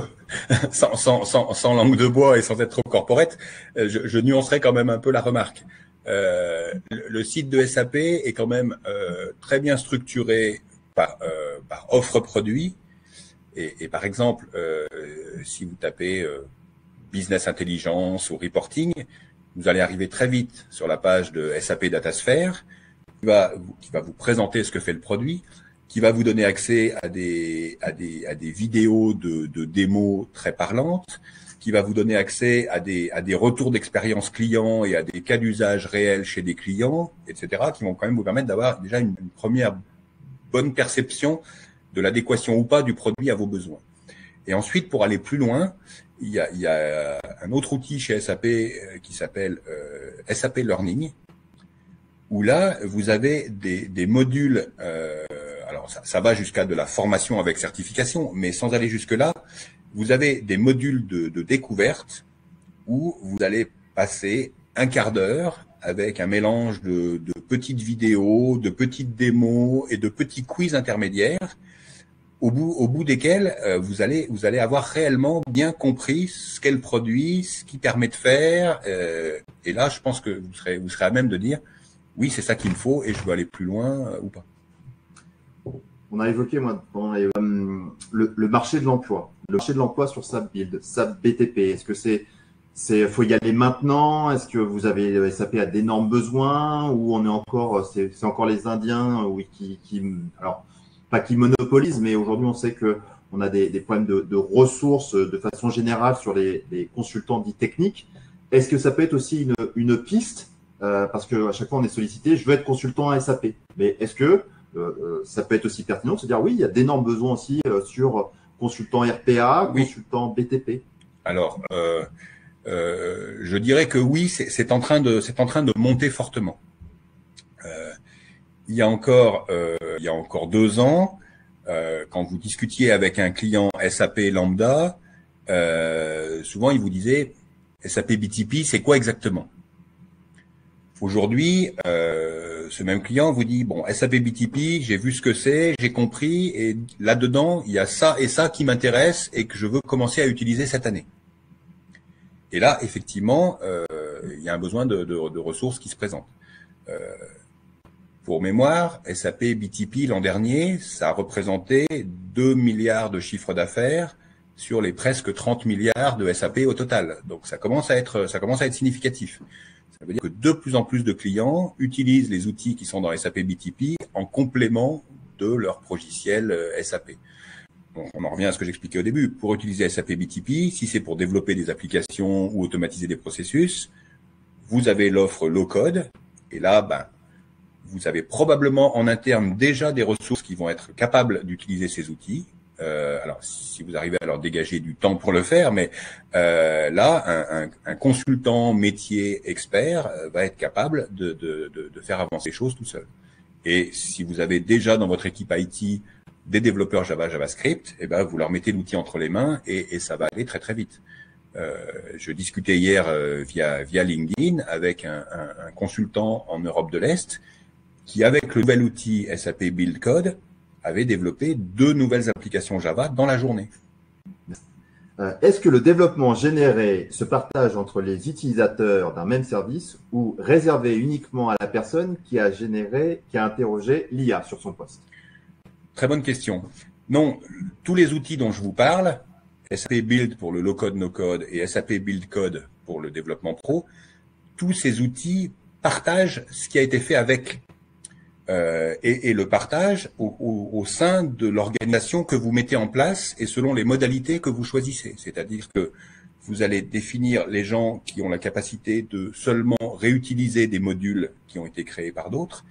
sans langue de bois et sans être trop corporate, je nuancerai quand même un peu la remarque. Le site de SAP est quand même très bien structuré par offre produit. Et par exemple, si vous tapez business intelligence ou reporting, vous allez arriver très vite sur la page de SAP DataSphere qui va vous présenter ce que fait le produit, qui va vous donner accès à des vidéos de démos très parlantes, qui va vous donner accès à des retours d'expérience clients et à des cas d'usage réels chez des clients, etc., qui vont quand même vous permettre d'avoir déjà une première bonne perception de l'adéquation ou pas du produit à vos besoins. Et ensuite, pour aller plus loin, il y a un autre outil chez SAP qui s'appelle SAP Learning, où là, vous avez des modules, alors ça va jusqu'à de la formation avec certification, mais sans aller jusque-là, vous avez des modules de découverte où vous allez passer un quart d'heure avec un mélange de petites vidéos, de petites démos et de petits quiz intermédiaires, au bout desquels vous allez avoir réellement bien compris ce qu'est le produit, ce qu'il permet de faire. Et là, je pense que vous serez à même de dire, oui, c'est ça qu'il me faut et je veux aller plus loin ou pas. On a évoqué le marché de l'emploi. Le marché de l'emploi sur SAP Build, SAP BTP. Est-ce que faut y aller maintenant? Est-ce que vous avez SAP a d'énormes besoins ou on est encore, c'est encore les Indiens, oui, alors pas qui monopolisent, mais aujourd'hui on sait que on a des problèmes de ressources de façon générale sur les consultants dits techniques. Est-ce que ça peut être aussi une piste parce que à chaque fois on est sollicité, je veux être consultant à SAP, mais est-ce que ça peut être aussi pertinent de se dire oui, il y a d'énormes besoins aussi sur consultant RPA, Oui. consultant BTP. Alors, je dirais que oui, c'est en train de monter fortement. Il y a encore 2 ans, quand vous discutiez avec un client SAP lambda, souvent il vous disait SAP BTP, c'est quoi exactement? Aujourd'hui, ce même client vous dit bon, SAP BTP, j'ai vu ce que c'est, j'ai compris, et là-dedans il y a ça et ça qui m'intéresse et que je veux commencer à utiliser cette année. Et là, effectivement, il y a un besoin de ressources qui se présentent. Pour mémoire, SAP BTP l'an dernier, ça a représenté 2 milliards de chiffre d'affaires sur les presque 30 milliards de SAP au total. Donc ça commence à être significatif. Ça veut dire que de plus en plus de clients utilisent les outils qui sont dans SAP BTP en complément de leur logiciel SAP. Donc, on en revient à ce que j'expliquais au début. Pour utiliser SAP BTP, si c'est pour développer des applications ou automatiser des processus, vous avez l'offre low-code. Et là, vous avez probablement en interne déjà des ressources qui vont être capables d'utiliser ces outils. Alors, si vous arrivez à leur dégager du temps pour le faire, mais là, un consultant métier expert va être capable de faire avancer les choses tout seul. Et si vous avez déjà dans votre équipe IT des développeurs Java, JavaScript, eh ben vous leur mettez l'outil entre les mains et ça va aller très très vite. Je discutais hier via LinkedIn avec un consultant en Europe de l'Est qui, avec le nouvel outil SAP Build Code, avait développé 2 nouvelles applications Java dans la journée. Est-ce que le développement généré se partage entre les utilisateurs d'un même service ou réservé uniquement à la personne qui a interrogé l'IA sur son poste? Très bonne question. Non, tous les outils dont je vous parle, SAP Build pour le low-code, no-code et SAP Build Code pour le développement pro, tous ces outils partagent ce qui a été fait avec et le partage au sein de l'organisation que vous mettez en place et selon les modalités que vous choisissez. C'est-à-dire que vous allez définir les gens qui ont la capacité de seulement réutiliser des modules qui ont été créés par d'autres,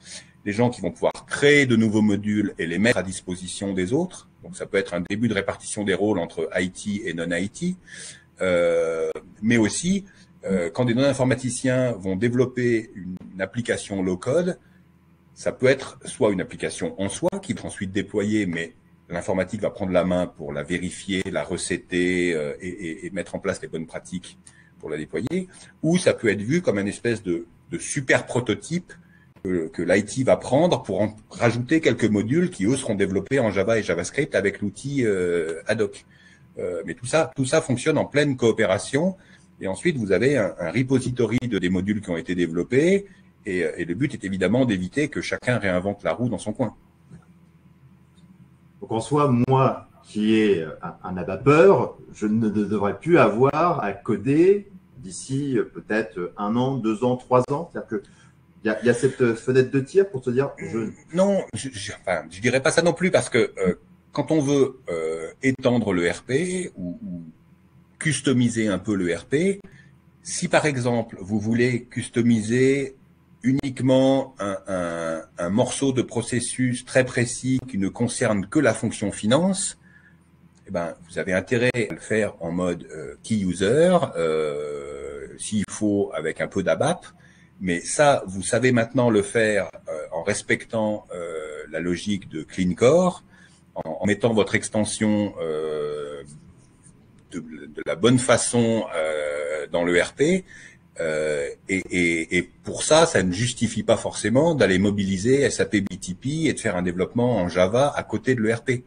les gens qui vont pouvoir créer de nouveaux modules et les mettre à disposition des autres. Donc ça peut être un début de répartition des rôles entre IT et non-IT, mais aussi quand des non-informaticiens vont développer une application low-code, ça peut être soit une application en soi qui va ensuite déployer, mais l'informatique va prendre la main pour la vérifier, la recéter et mettre en place les bonnes pratiques pour la déployer, ou ça peut être vu comme une espèce de super prototype que l'IT va prendre pour en rajouter quelques modules qui, eux, seront développés en Java et JavaScript avec l'outil ad hoc. Mais tout ça fonctionne en pleine coopération. Et ensuite, vous avez un repository des modules qui ont été développés. Et le but est évidemment d'éviter que chacun réinvente la roue dans son coin. Donc en soi, moi qui est un abappeur, je ne devrais plus avoir à coder d'ici peut-être 1 an, 2 ans, 3 ans. C'est-à-dire que il y a cette fenêtre de tir pour se dire Non, je dirais pas ça non plus parce que quand on veut étendre le RP ou customiser un peu le RP, si par exemple vous voulez customiser uniquement un morceau de processus très précis qui ne concerne que la fonction finance, eh ben, vous avez intérêt à le faire en mode key user, s'il faut avec un peu d'ABAP, mais ça, vous savez maintenant le faire en respectant la logique de Clean Core, en mettant votre extension de la bonne façon dans le RP. Et pour ça, ça ne justifie pas forcément d'aller mobiliser SAP BTP et de faire un développement en Java à côté de l'ERP.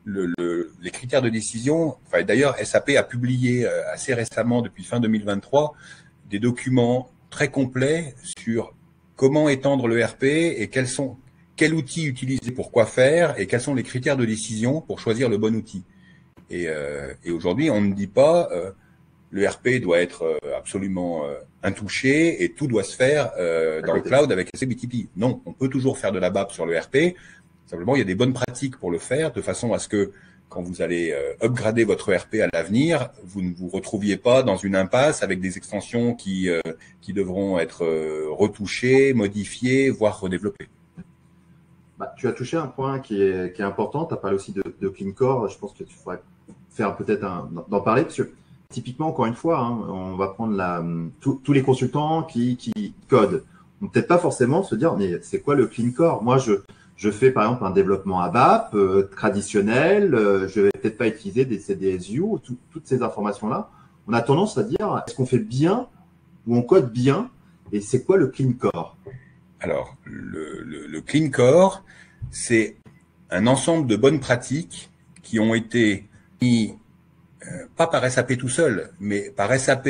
Les critères de décision, enfin, d'ailleurs, SAP a publié assez récemment, depuis fin 2023, des documents très complets sur comment étendre le RP et quel outil utiliser pour quoi faire et quels sont les critères de décision pour choisir le bon outil. Et aujourd'hui, on ne dit pas le RP doit être absolument intouché et tout doit se faire dans le cloud avec SAP BTP. Non, on peut toujours faire de la BAP sur le RP. Simplement, il y a des bonnes pratiques pour le faire de façon à ce que quand vous allez upgrader votre RP à l'avenir, vous ne vous retrouviez pas dans une impasse avec des extensions qui devront être retouchées, modifiées, voire redéveloppées. Bah, tu as touché un point qui est important. Tu as parlé aussi de Clean Core. Je pense que tu pourrais faire peut-être d'en parler parce que typiquement, encore une fois, hein, on va prendre tous les consultants qui codent. On peut-être pas forcément se dire, mais c'est quoi le Clean Core? Moi, je fais par exemple un développement ABAP traditionnel. Je vais peut-être pas utiliser des CDSU, toutes ces informations-là. On a tendance à dire, est-ce qu'on fait bien ou on code bien? Et c'est quoi le Clean Core? Alors, le Clean Core, c'est un ensemble de bonnes pratiques qui ont été mis pas par SAP tout seul, mais par SAP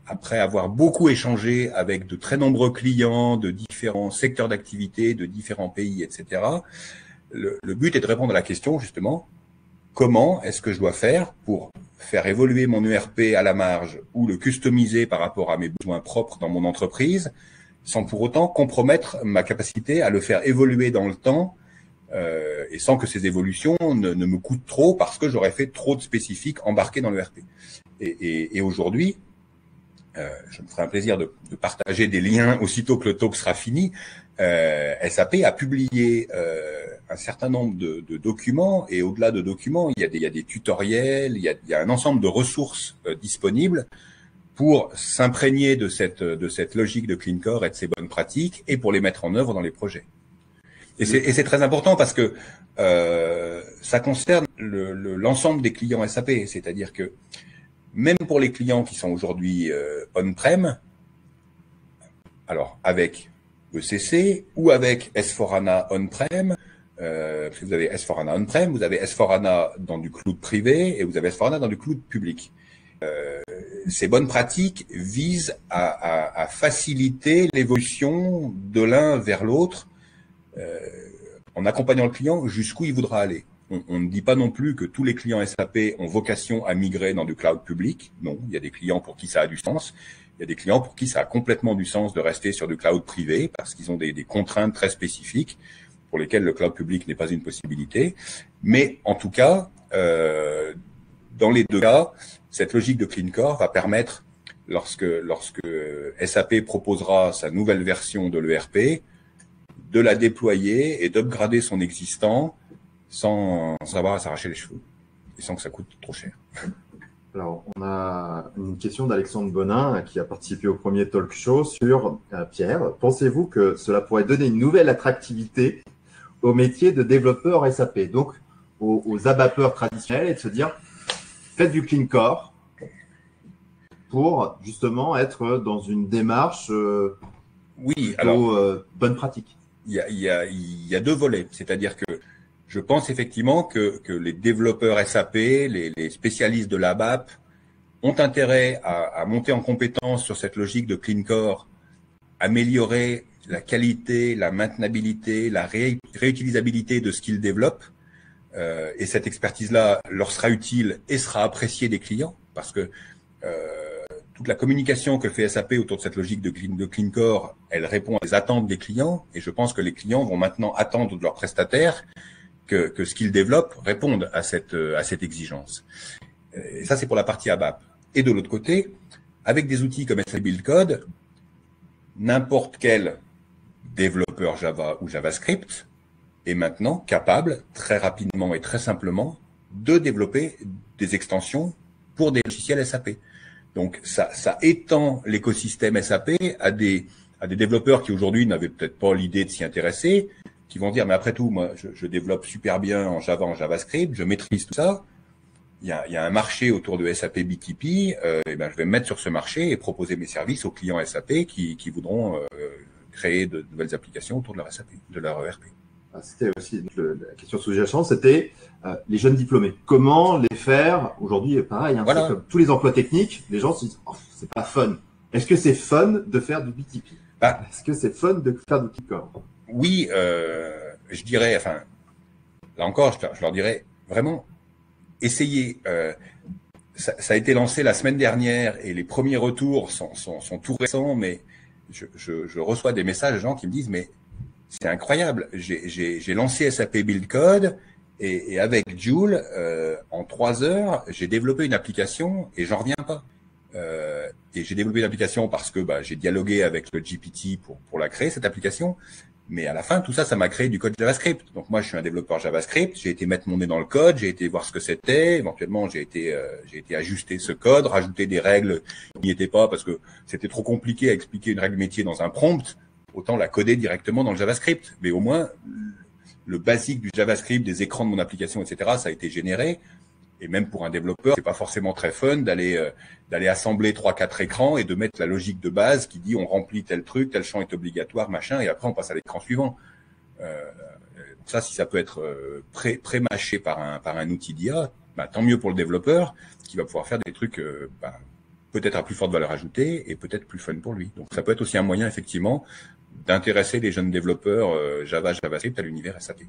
après avoir beaucoup échangé avec de très nombreux clients de différents secteurs d'activité, de différents pays, etc. Le but est de répondre à la question, justement, comment est-ce que je dois faire pour faire évoluer mon ERP à la marge ou le customiser par rapport à mes besoins propres dans mon entreprise, sans pour autant compromettre ma capacité à le faire évoluer dans le temps et sans que ces évolutions ne me coûtent trop parce que j'aurais fait trop de spécifiques embarqués dans le RP. Et aujourd'hui, je me ferai un plaisir de partager des liens aussitôt que le talk sera fini. SAP a publié un certain nombre de documents et au-delà de documents, il y a des tutoriels, il y a un ensemble de ressources disponibles pour s'imprégner de cette logique de Clean Core et de ces bonnes pratiques et pour les mettre en œuvre dans les projets. Et c'est très important parce que ça concerne l'ensemble des clients SAP, c'est-à-dire que même pour les clients qui sont aujourd'hui on-prem, alors avec ECC ou avec S4HANA on-prem, parce que vous avez S4HANA on-prem, vous avez S4HANA dans du cloud privé et vous avez S4HANA dans du cloud public. Ces bonnes pratiques visent à faciliter l'évolution de l'un vers l'autre en accompagnant le client jusqu'où il voudra aller. On ne dit pas non plus que tous les clients SAP ont vocation à migrer dans du cloud public. Non, il y a des clients pour qui ça a du sens. Il y a des clients pour qui ça a complètement du sens de rester sur du cloud privé parce qu'ils ont des contraintes très spécifiques pour lesquelles le cloud public n'est pas une possibilité. Mais en tout cas, dans les deux cas, cette logique de Clean Core va permettre, lorsque SAP proposera sa nouvelle version de l'ERP, de la déployer et d'upgrader son existant sans avoir à s'arracher les cheveux et sans que ça coûte trop cher. Alors, on a une question d'Alexandre Bonin qui a participé au premier talk show sur Pierre. Pensez-vous que cela pourrait donner une nouvelle attractivité au métier de développeur SAP, donc aux abappeurs traditionnels, et de se dire faites du Clean Core pour justement être dans une démarche oui, alors bonne pratique. Il y a deux volets, c'est-à-dire que je pense effectivement que les développeurs SAP, les spécialistes de l'ABAP ont intérêt à monter en compétence sur cette logique de Clean Core, améliorer la qualité, la maintenabilité, la réutilisabilité de ce qu'ils développent. Et cette expertise-là leur sera utile et sera appréciée des clients parce que toute la communication que fait SAP autour de cette logique de Clean Core, elle répond aux attentes des clients et je pense que les clients vont maintenant attendre de leurs prestataires que ce qu'ils développent réponde à cette exigence. Et ça, c'est pour la partie ABAP. Et de l'autre côté, avec des outils comme SAP Build Code, n'importe quel développeur Java ou JavaScript est maintenant capable, très rapidement et très simplement, de développer des extensions pour des logiciels SAP. Donc, ça étend l'écosystème SAP à des développeurs qui aujourd'hui n'avaient peut-être pas l'idée de s'y intéresser, qui vont dire, mais après tout, moi, je développe super bien en Java, en JavaScript, je maîtrise tout ça. Il y a un marché autour de SAP BTP, et ben, je vais me mettre sur ce marché et proposer mes services aux clients SAP qui voudront créer de nouvelles applications autour de leur SAP, de leur ERP. C'était aussi la question sous-jacente, c'était les jeunes diplômés. Comment les faire aujourd'hui, pareil, hein, voilà. Comme tous les emplois techniques, les gens se disent, oh, c'est pas fun. Est-ce que c'est fun de faire du BTP? Est-ce que c'est fun de faire du Cleancore? Oui, je dirais, enfin, là encore, je leur dirais vraiment, essayez. Ça a été lancé la semaine dernière et les premiers retours sont tout récents, mais je reçois des messages de gens qui me disent, mais c'est incroyable, j'ai lancé SAP Build Code et avec Joule, en 3 heures, j'ai développé une application et j'en reviens pas. Et j'ai développé une application parce que j'ai dialogué avec le GPT pour la créer, cette application. Mais à la fin, tout ça, ça m'a créé du code JavaScript. Donc moi, je suis un développeur JavaScript. J'ai été mettre mon nez dans le code, j'ai été voir ce que c'était. Éventuellement, j'ai été ajuster ce code, rajouter des règles qui n'y étaient pas parce que c'était trop compliqué à expliquer une règle métier dans un prompt. Autant la coder directement dans le JavaScript. Mais au moins, le basique du JavaScript, des écrans de mon application, etc., ça a été généré. Et même pour un développeur, c'est pas forcément très fun d'aller assembler 3-4 écrans et de mettre la logique de base qui dit on remplit tel truc, tel champ est obligatoire, machin, et après on passe à l'écran suivant. Ça, si ça peut être pré-mâché par un outil d'IA, tant mieux pour le développeur qui va pouvoir faire des trucs peut-être à plus forte valeur ajoutée et peut-être plus fun pour lui. Donc ça peut être aussi un moyen effectivement d'intéresser les jeunes développeurs JavaScript à l'univers SAP.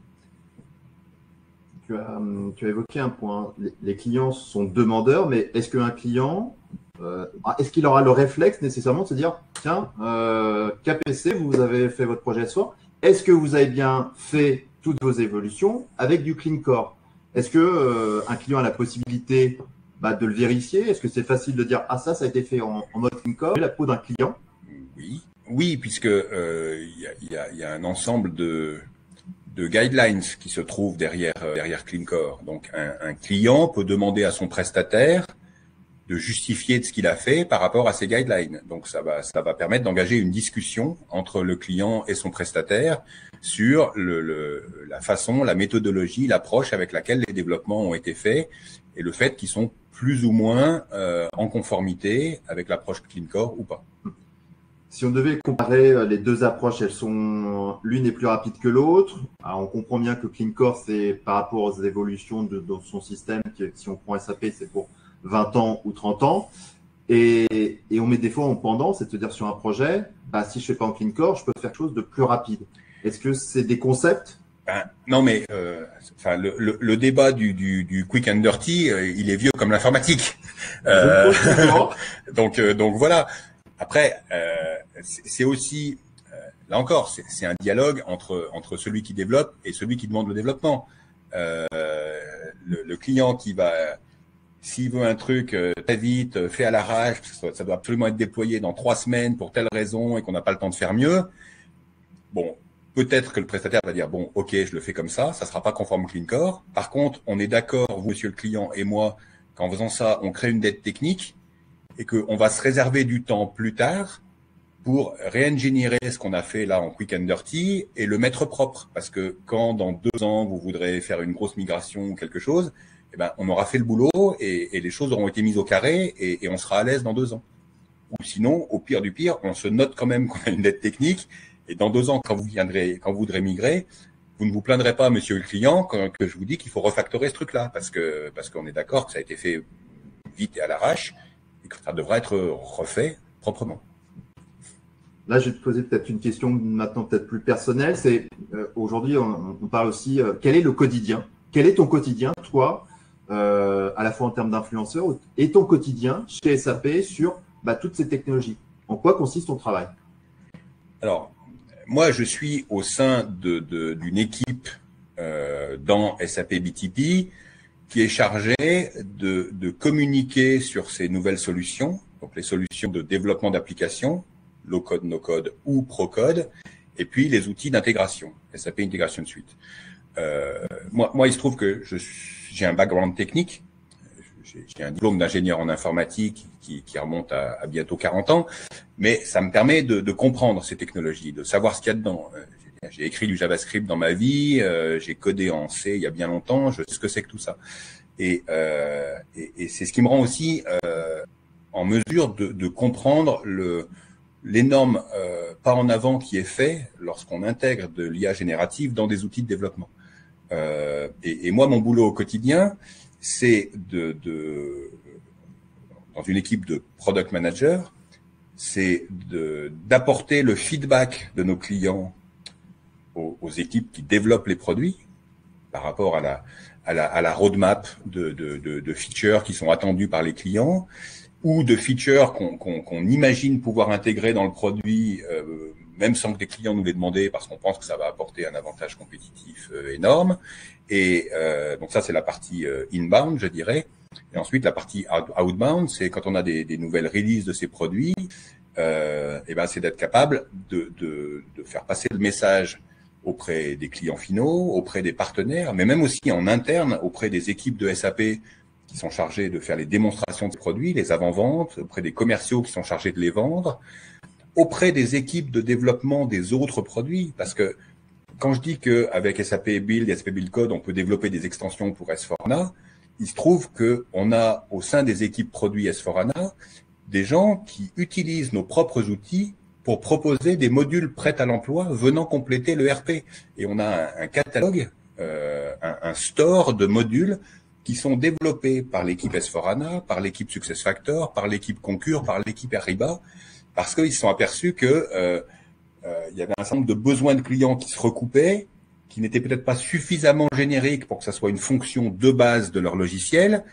Tu as évoqué un point. Les clients sont demandeurs, mais est-ce qu'un client, est-ce qu'il aura le réflexe nécessairement de se dire, tiens, KPC, vous avez fait votre projet soir, est-ce que vous avez bien fait toutes vos évolutions avec du Cleancore? Est-ce que un client a la possibilité de le vérifier? Est-ce que c'est facile de dire, ah ça a été fait en mode Cleancore? La peau d'un client? Oui, puisque y a un ensemble de guidelines qui se trouvent derrière Cleancore. Donc, un client peut demander à son prestataire de justifier de ce qu'il a fait par rapport à ces guidelines. Donc, ça va permettre d'engager une discussion entre le client et son prestataire sur la façon, la méthodologie, l'approche avec laquelle les développements ont été faits et le fait qu'ils sont plus ou moins en conformité avec l'approche Cleancore ou pas. Si on devait comparer les deux approches, l'une est plus rapide que l'autre. Alors, on comprend bien que Cleancore, c'est par rapport aux évolutions de son système, si on prend SAP, c'est pour 20 ans ou 30 ans. Et on met des fois en pendant, c'est-à-dire sur un projet, si je fais pas en Cleancore, je peux faire quelque chose de plus rapide. Est-ce que c'est des concepts? Non, mais le débat du quick and dirty, il est vieux comme l'informatique. Donc voilà. Après, c'est aussi, là encore, c'est un dialogue entre celui qui développe et celui qui demande le développement. Le client qui va, s'il veut un truc très vite, fait à l'arrache, ça doit absolument être déployé dans 3 semaines pour telle raison et qu'on n'a pas le temps de faire mieux. Bon, peut-être que le prestataire va dire, bon, ok, je le fais comme ça sera pas conforme au Cleancore. Par contre, on est d'accord, vous, monsieur le client et moi, qu'en faisant ça, on crée une dette technique et qu'on va se réserver du temps plus tard pour réingénierer ce qu'on a fait là en quick and dirty et le mettre propre. Parce que quand dans 2 ans, vous voudrez faire une grosse migration ou quelque chose, on aura fait le boulot et les choses auront été mises au carré et on sera à l'aise dans 2 ans. Ou sinon, au pire du pire, on se note quand même qu'on a une dette technique et dans 2 ans, quand vous voudrez migrer, vous ne vous plaindrez pas, monsieur le client, que je vous dis qu'il faut refactorer ce truc-là parce qu'on est d'accord que ça a été fait vite et à l'arrache et que ça devrait être refait proprement. Là, je vais te poser peut-être une question maintenant peut-être plus personnelle. C'est aujourd'hui, on parle aussi, quel est le quotidien? Quel est ton quotidien, toi, à la fois en termes d'influenceur et ton quotidien chez SAP sur toutes ces technologies? En quoi consiste ton travail? Alors, moi, je suis au sein d'une équipe dans SAP BTP qui est chargée de communiquer sur ces nouvelles solutions, donc les solutions de développement d'applications, low code, no code ou pro code, et puis les outils d'intégration, SAP Integration Suite. Moi, il se trouve que j'ai un background technique. J'ai un diplôme d'ingénieur en informatique qui remonte à bientôt 40 ans, mais ça me permet de comprendre ces technologies, de savoir ce qu'il y a dedans. J'ai écrit du JavaScript dans ma vie, j'ai codé en C il y a bien longtemps, je sais ce que c'est que tout ça. Et c'est ce qui me rend aussi en mesure de comprendre l'énorme pas en avant qui est fait lorsqu'on intègre de l'IA générative dans des outils de développement. Et moi, mon boulot au quotidien, c'est dans une équipe de product manager, c'est d'apporter le feedback de nos clients aux équipes qui développent les produits par rapport à la roadmap de features qui sont attendus par les clients ou de features qu'on imagine pouvoir intégrer dans le produit, même sans que les clients nous les demandent, parce qu'on pense que ça va apporter un avantage compétitif énorme. Et donc ça, c'est la partie inbound, je dirais. Et ensuite, la partie outbound, c'est quand on a des nouvelles releases de ces produits, et ben c'est d'être capable de faire passer le message auprès des clients finaux, auprès des partenaires, mais même aussi en interne auprès des équipes de SAP qui sont chargées de faire les démonstrations des produits, les avant-ventes, auprès des commerciaux qui sont chargés de les vendre, auprès des équipes de développement des autres produits, parce que quand je dis qu'avec SAP Build et SAP Build Code, on peut développer des extensions pour S4HANA, il se trouve qu'on a au sein des équipes produits S4HANA des gens qui utilisent nos propres outils pour proposer des modules prêts à l'emploi venant compléter le RP. Et on a un catalogue, un store de modules qui sont développés par l'équipe S4HANA, par l'équipe SuccessFactors, par l'équipe Concur, par l'équipe Ariba, parce qu'ils se sont aperçus que il y avait un certain nombre de besoins de clients qui se recoupaient, qui n'étaient peut-être pas suffisamment génériques pour que ça soit une fonction de base de leur logiciel,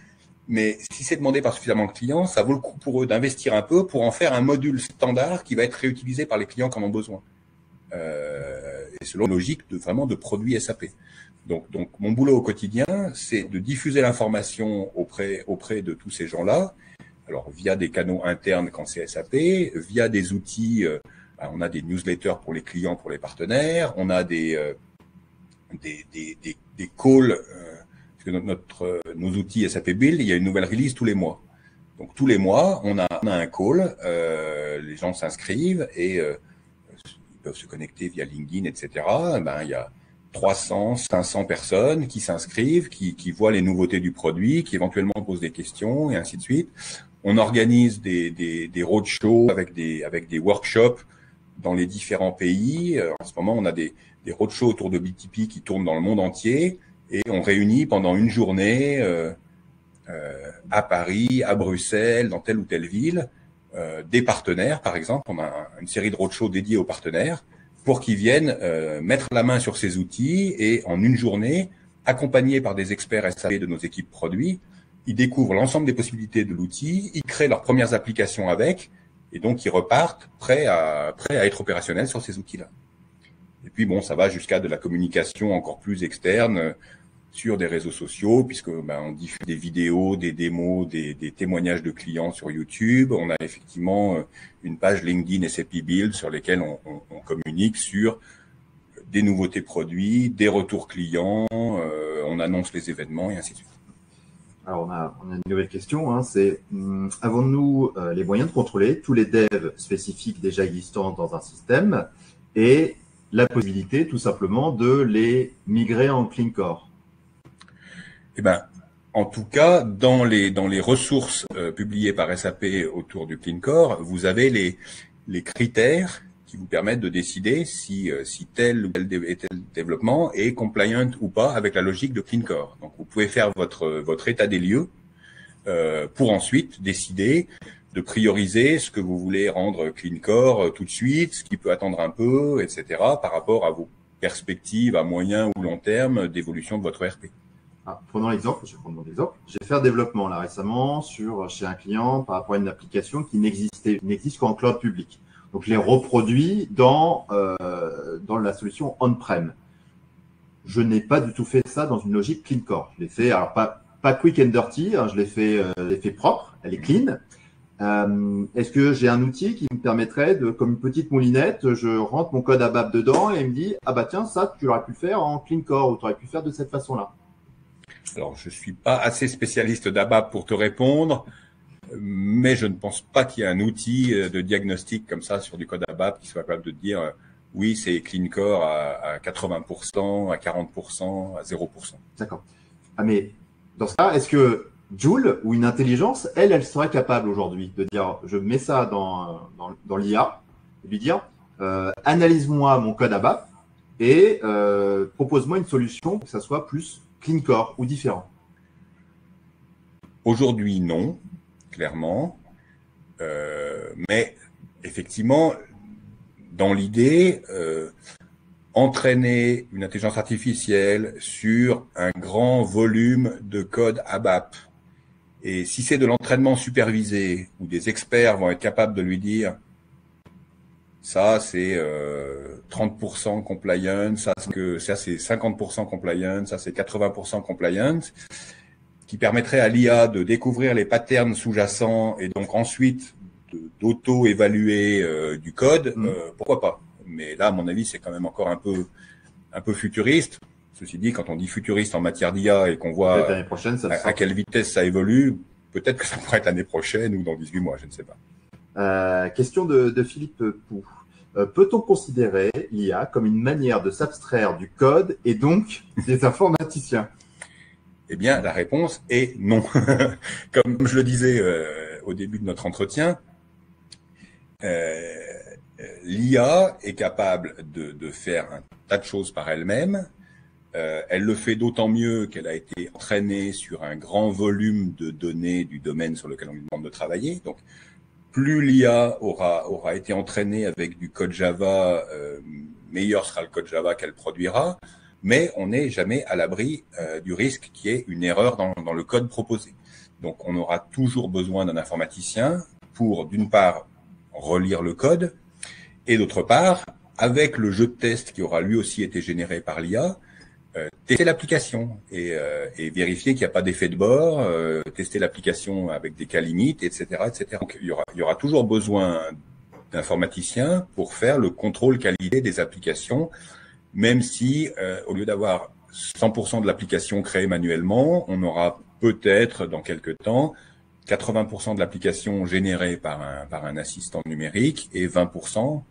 mais si c'est demandé par suffisamment de clients, ça vaut le coup pour eux d'investir un peu pour en faire un module standard qui va être réutilisé par les clients qui en ont besoin. Et selon la logique vraiment de produits SAP. Donc mon boulot au quotidien, c'est de diffuser l'information auprès de tous ces gens-là. Alors via des canaux internes quand c'est SAP, via des outils. On a des newsletters pour les clients, pour les partenaires. On a des calls. Parce que nos outils SAP Build, il y a une nouvelle release tous les mois. Donc tous les mois, on a un call, les gens s'inscrivent et ils peuvent se connecter via LinkedIn, etc. Il y a 300, 500 personnes qui s'inscrivent, qui voient les nouveautés du produit, qui éventuellement posent des questions et ainsi de suite. On organise des roadshows avec des workshops dans les différents pays. En ce moment, on a des roadshows autour de BTP qui tournent dans le monde entier. Et on réunit pendant une journée à Paris, à Bruxelles, dans telle ou telle ville, des partenaires, par exemple. On a une série de roadshows dédiés aux partenaires pour qu'ils viennent mettre la main sur ces outils et en une journée, accompagnés par des experts SAP de nos équipes produits, ils découvrent l'ensemble des possibilités de l'outil, ils créent leurs premières applications avec et donc ils repartent prêts à être opérationnels sur ces outils-là. Et puis bon, ça va jusqu'à de la communication encore plus externe sur des réseaux sociaux, puisque on diffuse des vidéos, des démos, des témoignages de clients sur YouTube. On a effectivement une page LinkedIn SAP Build sur lesquelles on communique sur des nouveautés produits, des retours clients, on annonce les événements et ainsi de suite. Alors on a une nouvelle question, c'est avons-nous les moyens de contrôler tous les devs spécifiques déjà existants dans un système et la possibilité tout simplement de les migrer en clean core? En tout cas, dans les ressources publiées par SAP autour du Clean Core, vous avez les critères qui vous permettent de décider si tel ou tel développement est compliant ou pas avec la logique de Clean Core. Donc, vous pouvez faire votre état des lieux pour ensuite décider de prioriser ce que vous voulez rendre Clean Core tout de suite, ce qui peut attendre un peu, etc., par rapport à vos perspectives à moyen ou long terme d'évolution de votre ERP. Prenons l'exemple, je vais prendre mon exemple. J'ai fait un développement là récemment chez un client par rapport à une application qui n'existe qu'en cloud public. Donc, je l'ai reproduit dans la solution on-prem. Je n'ai pas du tout fait ça dans une logique clean core. Je l'ai fait, alors pas quick and dirty, je l'ai fait propre, elle est clean. Est-ce que j'ai un outil qui me permettrait comme une petite moulinette, je rentre mon code ABAP dedans et il me dit, tiens, ça, tu aurais pu le faire en clean core ou tu aurais pu le faire de cette façon-là? Alors, je suis pas assez spécialiste d'ABAP pour te répondre, mais je ne pense pas qu'il y ait un outil de diagnostic comme ça sur du code ABAP qui soit capable de dire oui, c'est clean core à 80%, à 40%, à 0%. D'accord. Mais dans ce cas, est-ce que Joule ou une intelligence, elle serait capable aujourd'hui de dire, je mets ça dans l'IA et lui dire, analyse-moi mon code ABAP et propose-moi une solution pour que ça soit plus clean core ou différent? Aujourd'hui, non, clairement. Mais effectivement, dans l'idée, entraîner une intelligence artificielle sur un grand volume de code ABAP. Et si c'est de l'entraînement supervisé, où des experts vont être capables de lui dire ça c'est 30% compliance, ça c'est 50% compliance, ça c'est 80% compliance, qui permettrait à l'IA de découvrir les patterns sous-jacents et donc ensuite d'auto-évaluer du code, pourquoi pas. Mais là, à mon avis, c'est quand même encore un peu futuriste. Ceci dit, quand on dit futuriste en matière d'IA et qu'on voit l'année prochaine, à quelle vitesse ça évolue, peut-être que ça pourrait être l'année prochaine ou dans 18 mois, je ne sais pas. Question de Philippe Pou. Peut-on considérer l'IA comme une manière de s'abstraire du code et donc des informaticiens? Eh bien, la réponse est non. Comme je le disais au début de notre entretien, l'IA est capable de faire un tas de choses par elle-même. Elle le fait d'autant mieux qu'elle a été entraînée sur un grand volume de données du domaine sur lequel on lui demande de travailler. Donc, plus l'IA aura été entraînée avec du code Java, meilleur sera le code Java qu'elle produira. Mais on n'est jamais à l'abri du risque qu'il y ait une erreur dans le code proposé. Donc, on aura toujours besoin d'un informaticien pour, d'une part, relire le code, et d'autre part, avec le jeu de test qui aura lui aussi été généré par l'IA, tester l'application et vérifier qu'il n'y a pas d'effet de bord, tester l'application avec des cas limites, etc., etc. Donc, il y aura toujours besoin d'informaticiens pour faire le contrôle qualité des applications, même si, au lieu d'avoir 100% de l'application créée manuellement, on aura peut-être, dans quelques temps, 80% de l'application générée par un assistant numérique et 20%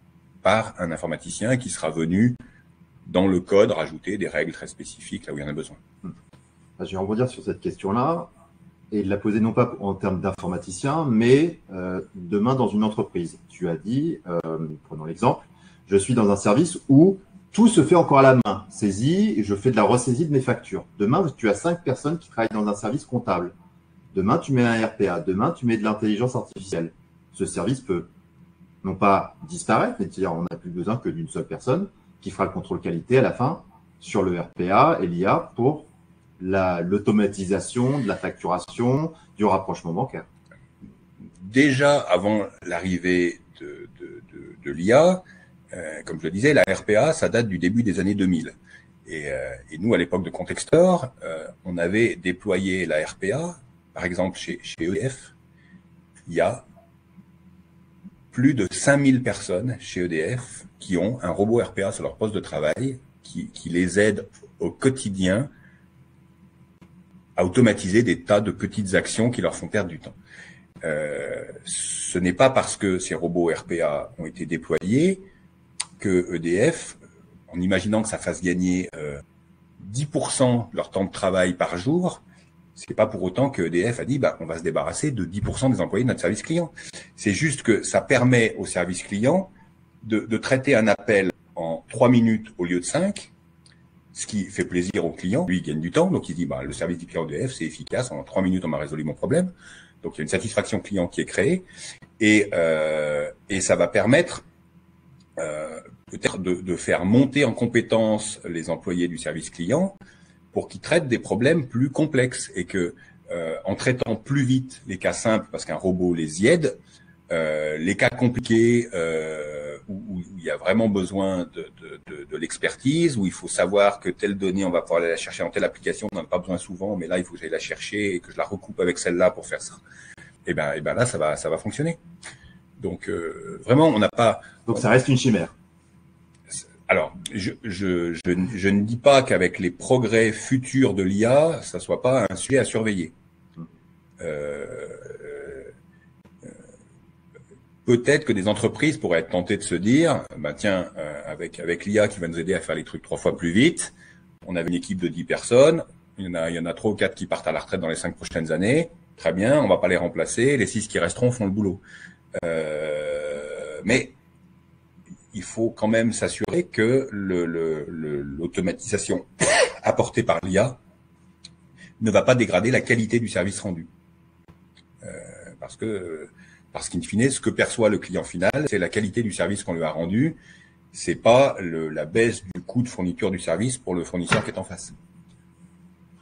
par un informaticien qui sera venu dans le code rajouter des règles très spécifiques là où il y en a besoin. Je vais rebondir sur cette question-là et la poser non pas en termes d'informaticien, mais demain dans une entreprise. Tu as dit, prenons l'exemple, je suis dans un service où tout se fait encore à la main. Saisie, et je fais de la ressaisie de mes factures. Demain, tu as 5 personnes qui travaillent dans un service comptable. Demain, tu mets un RPA. Demain, tu mets de l'intelligence artificielle. Ce service peut non pas disparaître, mais c'est-à-dire on n'a plus besoin que d'une seule personne qui fera le contrôle qualité à la fin sur le RPA et l'IA pour l'automatisation de la facturation, du rapprochement bancaire. Déjà, avant l'arrivée de l'IA, comme je le disais, la RPA, ça date du début des années 2000. Et nous, à l'époque de Contextor, on avait déployé la RPA, par exemple chez EDF. Il y a plus de 5000 personnes chez EDF qui ont un robot RPA sur leur poste de travail, qui les aide au quotidien à automatiser des tas de petites actions qui leur font perdre du temps. Ce n'est pas parce que ces robots RPA ont été déployés que EDF, en imaginant que ça fasse gagner 10% de leur temps de travail par jour, c'est pas pour autant que EDF a dit on va se débarrasser de 10% des employés de notre service client. C'est juste que ça permet au service client de traiter un appel en 3 minutes au lieu de 5, ce qui fait plaisir au client. Lui, il gagne du temps, donc il dit le service du client EDF, c'est efficace, en 3 minutes on m'a résolu mon problème. Donc il y a une satisfaction client qui est créée et ça va permettre peut-être de faire monter en compétence les employés du service client pour qu'ils traitent des problèmes plus complexes et que en traitant plus vite les cas simples parce qu'un robot les y aide, les cas compliqués où il y a vraiment besoin de l'expertise, où il faut savoir que telle donnée on va pouvoir aller la chercher dans telle application, on n'en a pas besoin souvent, mais là il faut que j'aille la chercher et que je la recoupe avec celle-là pour faire ça. Et ben là ça va fonctionner. Donc vraiment on n'a pas. Donc ça reste une chimère. Alors, je ne dis pas qu'avec les progrès futurs de l'IA, ça soit pas un sujet à surveiller. Peut-être que des entreprises pourraient être tentées de se dire, tiens, avec l'IA qui va nous aider à faire les trucs 3 fois plus vite, on avait une équipe de 10 personnes, il y en a 3 ou 4 qui partent à la retraite dans les 5 prochaines années, très bien, on va pas les remplacer, les 6 qui resteront font le boulot. Mais il faut quand même s'assurer que l'automatisation apportée par l'IA ne va pas dégrader la qualité du service rendu. Parce que Parce qu'in fine, ce que perçoit le client final, c'est la qualité du service qu'on lui a rendu. C'est pas la baisse du coût de fourniture du service pour le fournisseur qui est en face.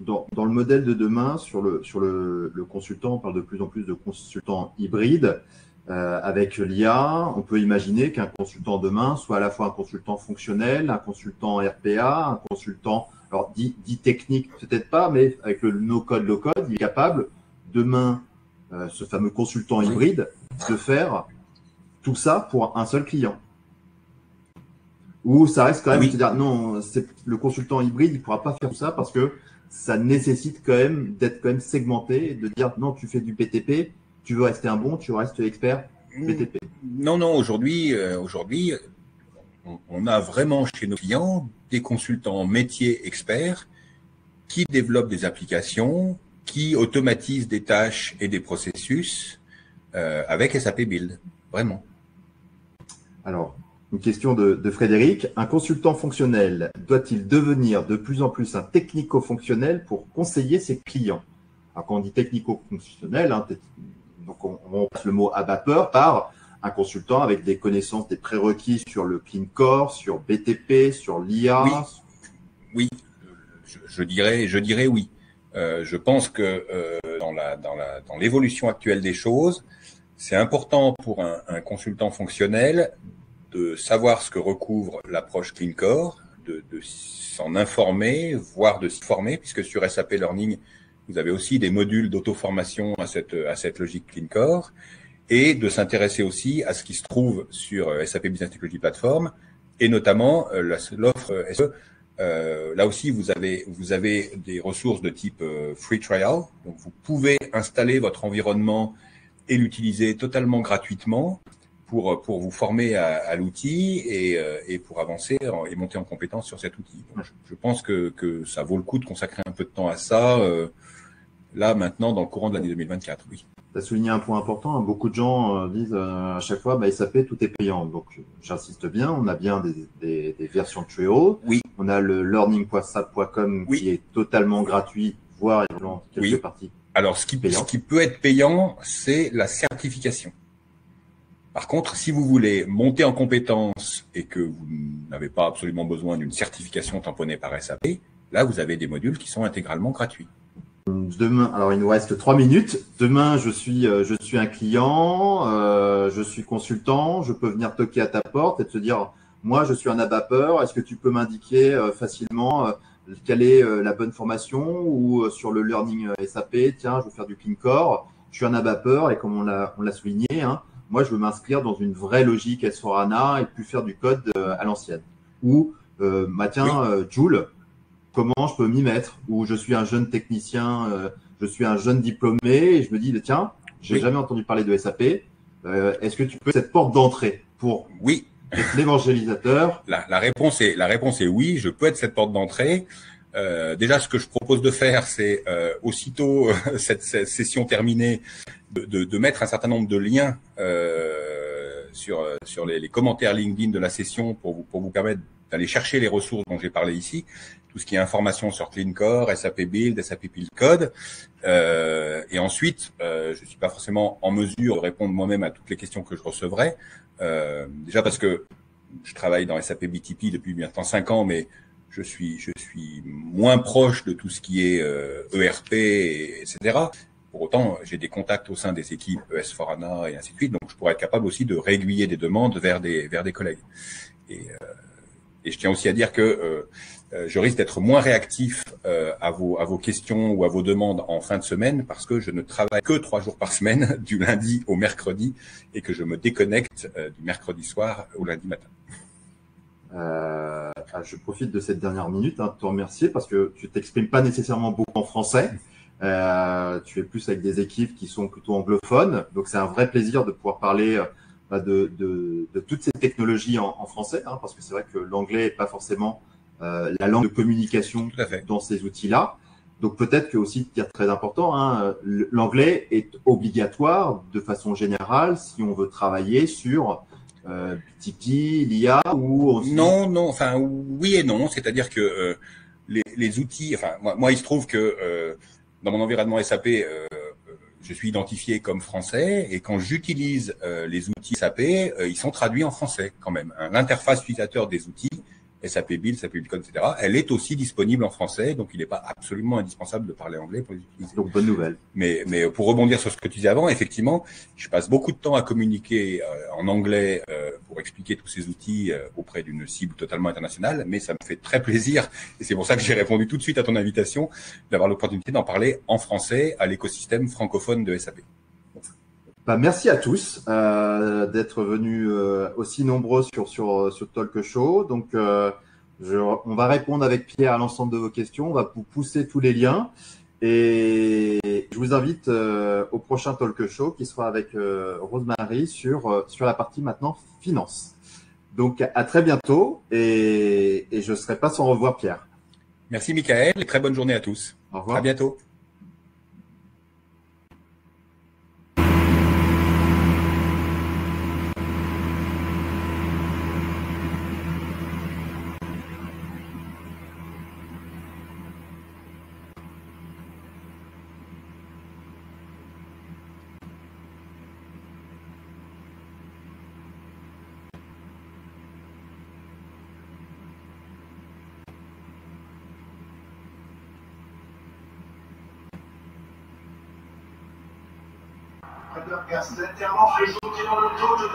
Dans le modèle de demain, sur le consultant, on parle de plus en plus de consultants hybrides. Avec l'IA, on peut imaginer qu'un consultant demain soit à la fois un consultant fonctionnel, un consultant RPA, un consultant, alors dit technique peut-être pas, mais avec le no-code, low-code, il est capable demain, ce fameux consultant hybride, de faire tout ça pour un seul client. Ou ça reste quand même, c'est-à-dire non, le consultant hybride, il pourra pas faire tout ça parce que ça nécessite quand même d'être quand même segmenté, de dire non, tu fais du BTP, tu veux rester un bon, tu restes expert BTP. Non, aujourd'hui, on a vraiment chez nos clients des consultants métiers experts qui développent des applications, qui automatisent des tâches et des processus avec SAP Build, vraiment. Alors, une question de Frédéric. Un consultant fonctionnel doit-il devenir de plus en plus un technico-fonctionnel pour conseiller ses clients? Alors, quand on dit technico-fonctionnel, hein, donc on passe le mot abatteur par un consultant avec des connaissances, des prérequis sur le Clean Core, sur BTP, sur l'IA. Oui. Je dirais oui. Je pense que dans l'évolution actuelle des choses, c'est important pour un consultant fonctionnel de savoir ce que recouvre l'approche Clean Core, de s'en informer, voire de s'y former, puisque sur SAP Learning, vous avez aussi des modules d'auto-formation à cette logique Clean Core, et de s'intéresser aussi à ce qui se trouve sur SAP Business Technology Platform, et notamment l'offre SE. Là aussi, vous avez des ressources de type free trial, donc vous pouvez installer votre environnement et l'utiliser totalement gratuitement pour vous former à l'outil et pour avancer et monter en compétence sur cet outil. Donc, je pense que ça vaut le coup de consacrer un peu de temps à ça, là, maintenant, dans le courant de l'année 2024, oui. Tu as souligné un point important, hein. Beaucoup de gens disent à chaque fois, SAP, tout est payant. Donc, j'insiste bien, on a bien des versions trial. Oui. On a le learning.sap.com qui est totalement gratuit, voire dans quelques parties. Alors, ce qui peut être payant, c'est la certification. Par contre, si vous voulez monter en compétence et que vous n'avez pas absolument besoin d'une certification tamponnée par SAP, là, vous avez des modules qui sont intégralement gratuits. Demain, alors il nous reste 3 minutes. Demain, je suis un client, je suis consultant, je peux venir toquer à ta porte et te dire, moi, je suis un abatteur. Est-ce que tu peux m'indiquer facilement quelle est la bonne formation ou sur le learning SAP, tiens, je veux faire du Clean Core, je suis un abatteur et comme on l'a souligné, hein, moi, je veux m'inscrire dans une vraie logique S/4HANA et plus faire du code à l'ancienne. Ou, Joule, comment je peux m'y mettre? Ou je suis un jeune technicien, je suis un jeune diplômé et je me dis, tiens, j'ai jamais entendu parler de SAP. Est-ce que tu peux cette porte d'entrée pour être l'évangélisateur? La réponse est oui, je peux être cette porte d'entrée. Déjà, ce que je propose de faire, c'est aussitôt cette session terminée, de mettre un certain nombre de liens sur les commentaires LinkedIn de la session pour vous permettre d'aller chercher les ressources dont j'ai parlé ici, tout ce qui est information sur Clean Core, SAP Build, SAP Build Code. Et ensuite, je suis pas forcément en mesure de répondre moi-même à toutes les questions que je recevrai. Déjà parce que je travaille dans SAP BTP depuis maintenant 5 ans, mais je suis moins proche de tout ce qui est ERP, etc. Pour autant, j'ai des contacts au sein des équipes S/4HANA et ainsi de suite, donc je pourrais être capable aussi de réaiguiller des demandes vers des collègues. Et je tiens aussi à dire que je risque d'être moins réactif à vos questions ou à vos demandes en fin de semaine parce que je ne travaille que 3 jours par semaine, du lundi au mercredi, et que je me déconnecte du mercredi soir au lundi matin. Je profite de cette dernière minute de te remercier parce que tu t'exprimes pas nécessairement beaucoup en français. Tu es plus avec des équipes qui sont plutôt anglophones, donc c'est un vrai plaisir de pouvoir parler de toutes ces technologies en français, hein, parce que c'est vrai que l'anglais est pas forcément la langue de communication dans ces outils-là. Donc peut-être que aussi, très important, hein, l'anglais est obligatoire de façon générale si on veut travailler sur BTP, l'IA ou aussi... Non, enfin oui et non, c'est-à-dire que les outils, enfin moi il se trouve que dans mon environnement SAP, je suis identifié comme français et quand j'utilise les outils SAP, ils sont traduits en français quand même. L'interface utilisateur des outils, SAP Build, SAP Build, etc., elle est aussi disponible en français, donc il n'est pas absolument indispensable de parler anglais pour les utiliser. Donc, bonne nouvelle. Mais pour rebondir sur ce que tu disais avant, effectivement, je passe beaucoup de temps à communiquer en anglais pour expliquer tous ces outils auprès d'une cible totalement internationale, mais ça me fait très plaisir, et c'est pour ça que j'ai répondu tout de suite à ton invitation, d'avoir l'opportunité d'en parler en français à l'écosystème francophone de SAP. Bah, merci à tous d'être venus aussi nombreux sur Talk Show. Donc, on va répondre avec Pierre à l'ensemble de vos questions. On va vous pousser tous les liens. Et je vous invite au prochain Talk Show qui sera avec Rosemary sur la partie maintenant finance. Donc, à très bientôt. Et je ne serai pas sans revoir Pierre. Merci Michael et très bonne journée à tous. Au revoir. À bientôt. Intervention dans le taux de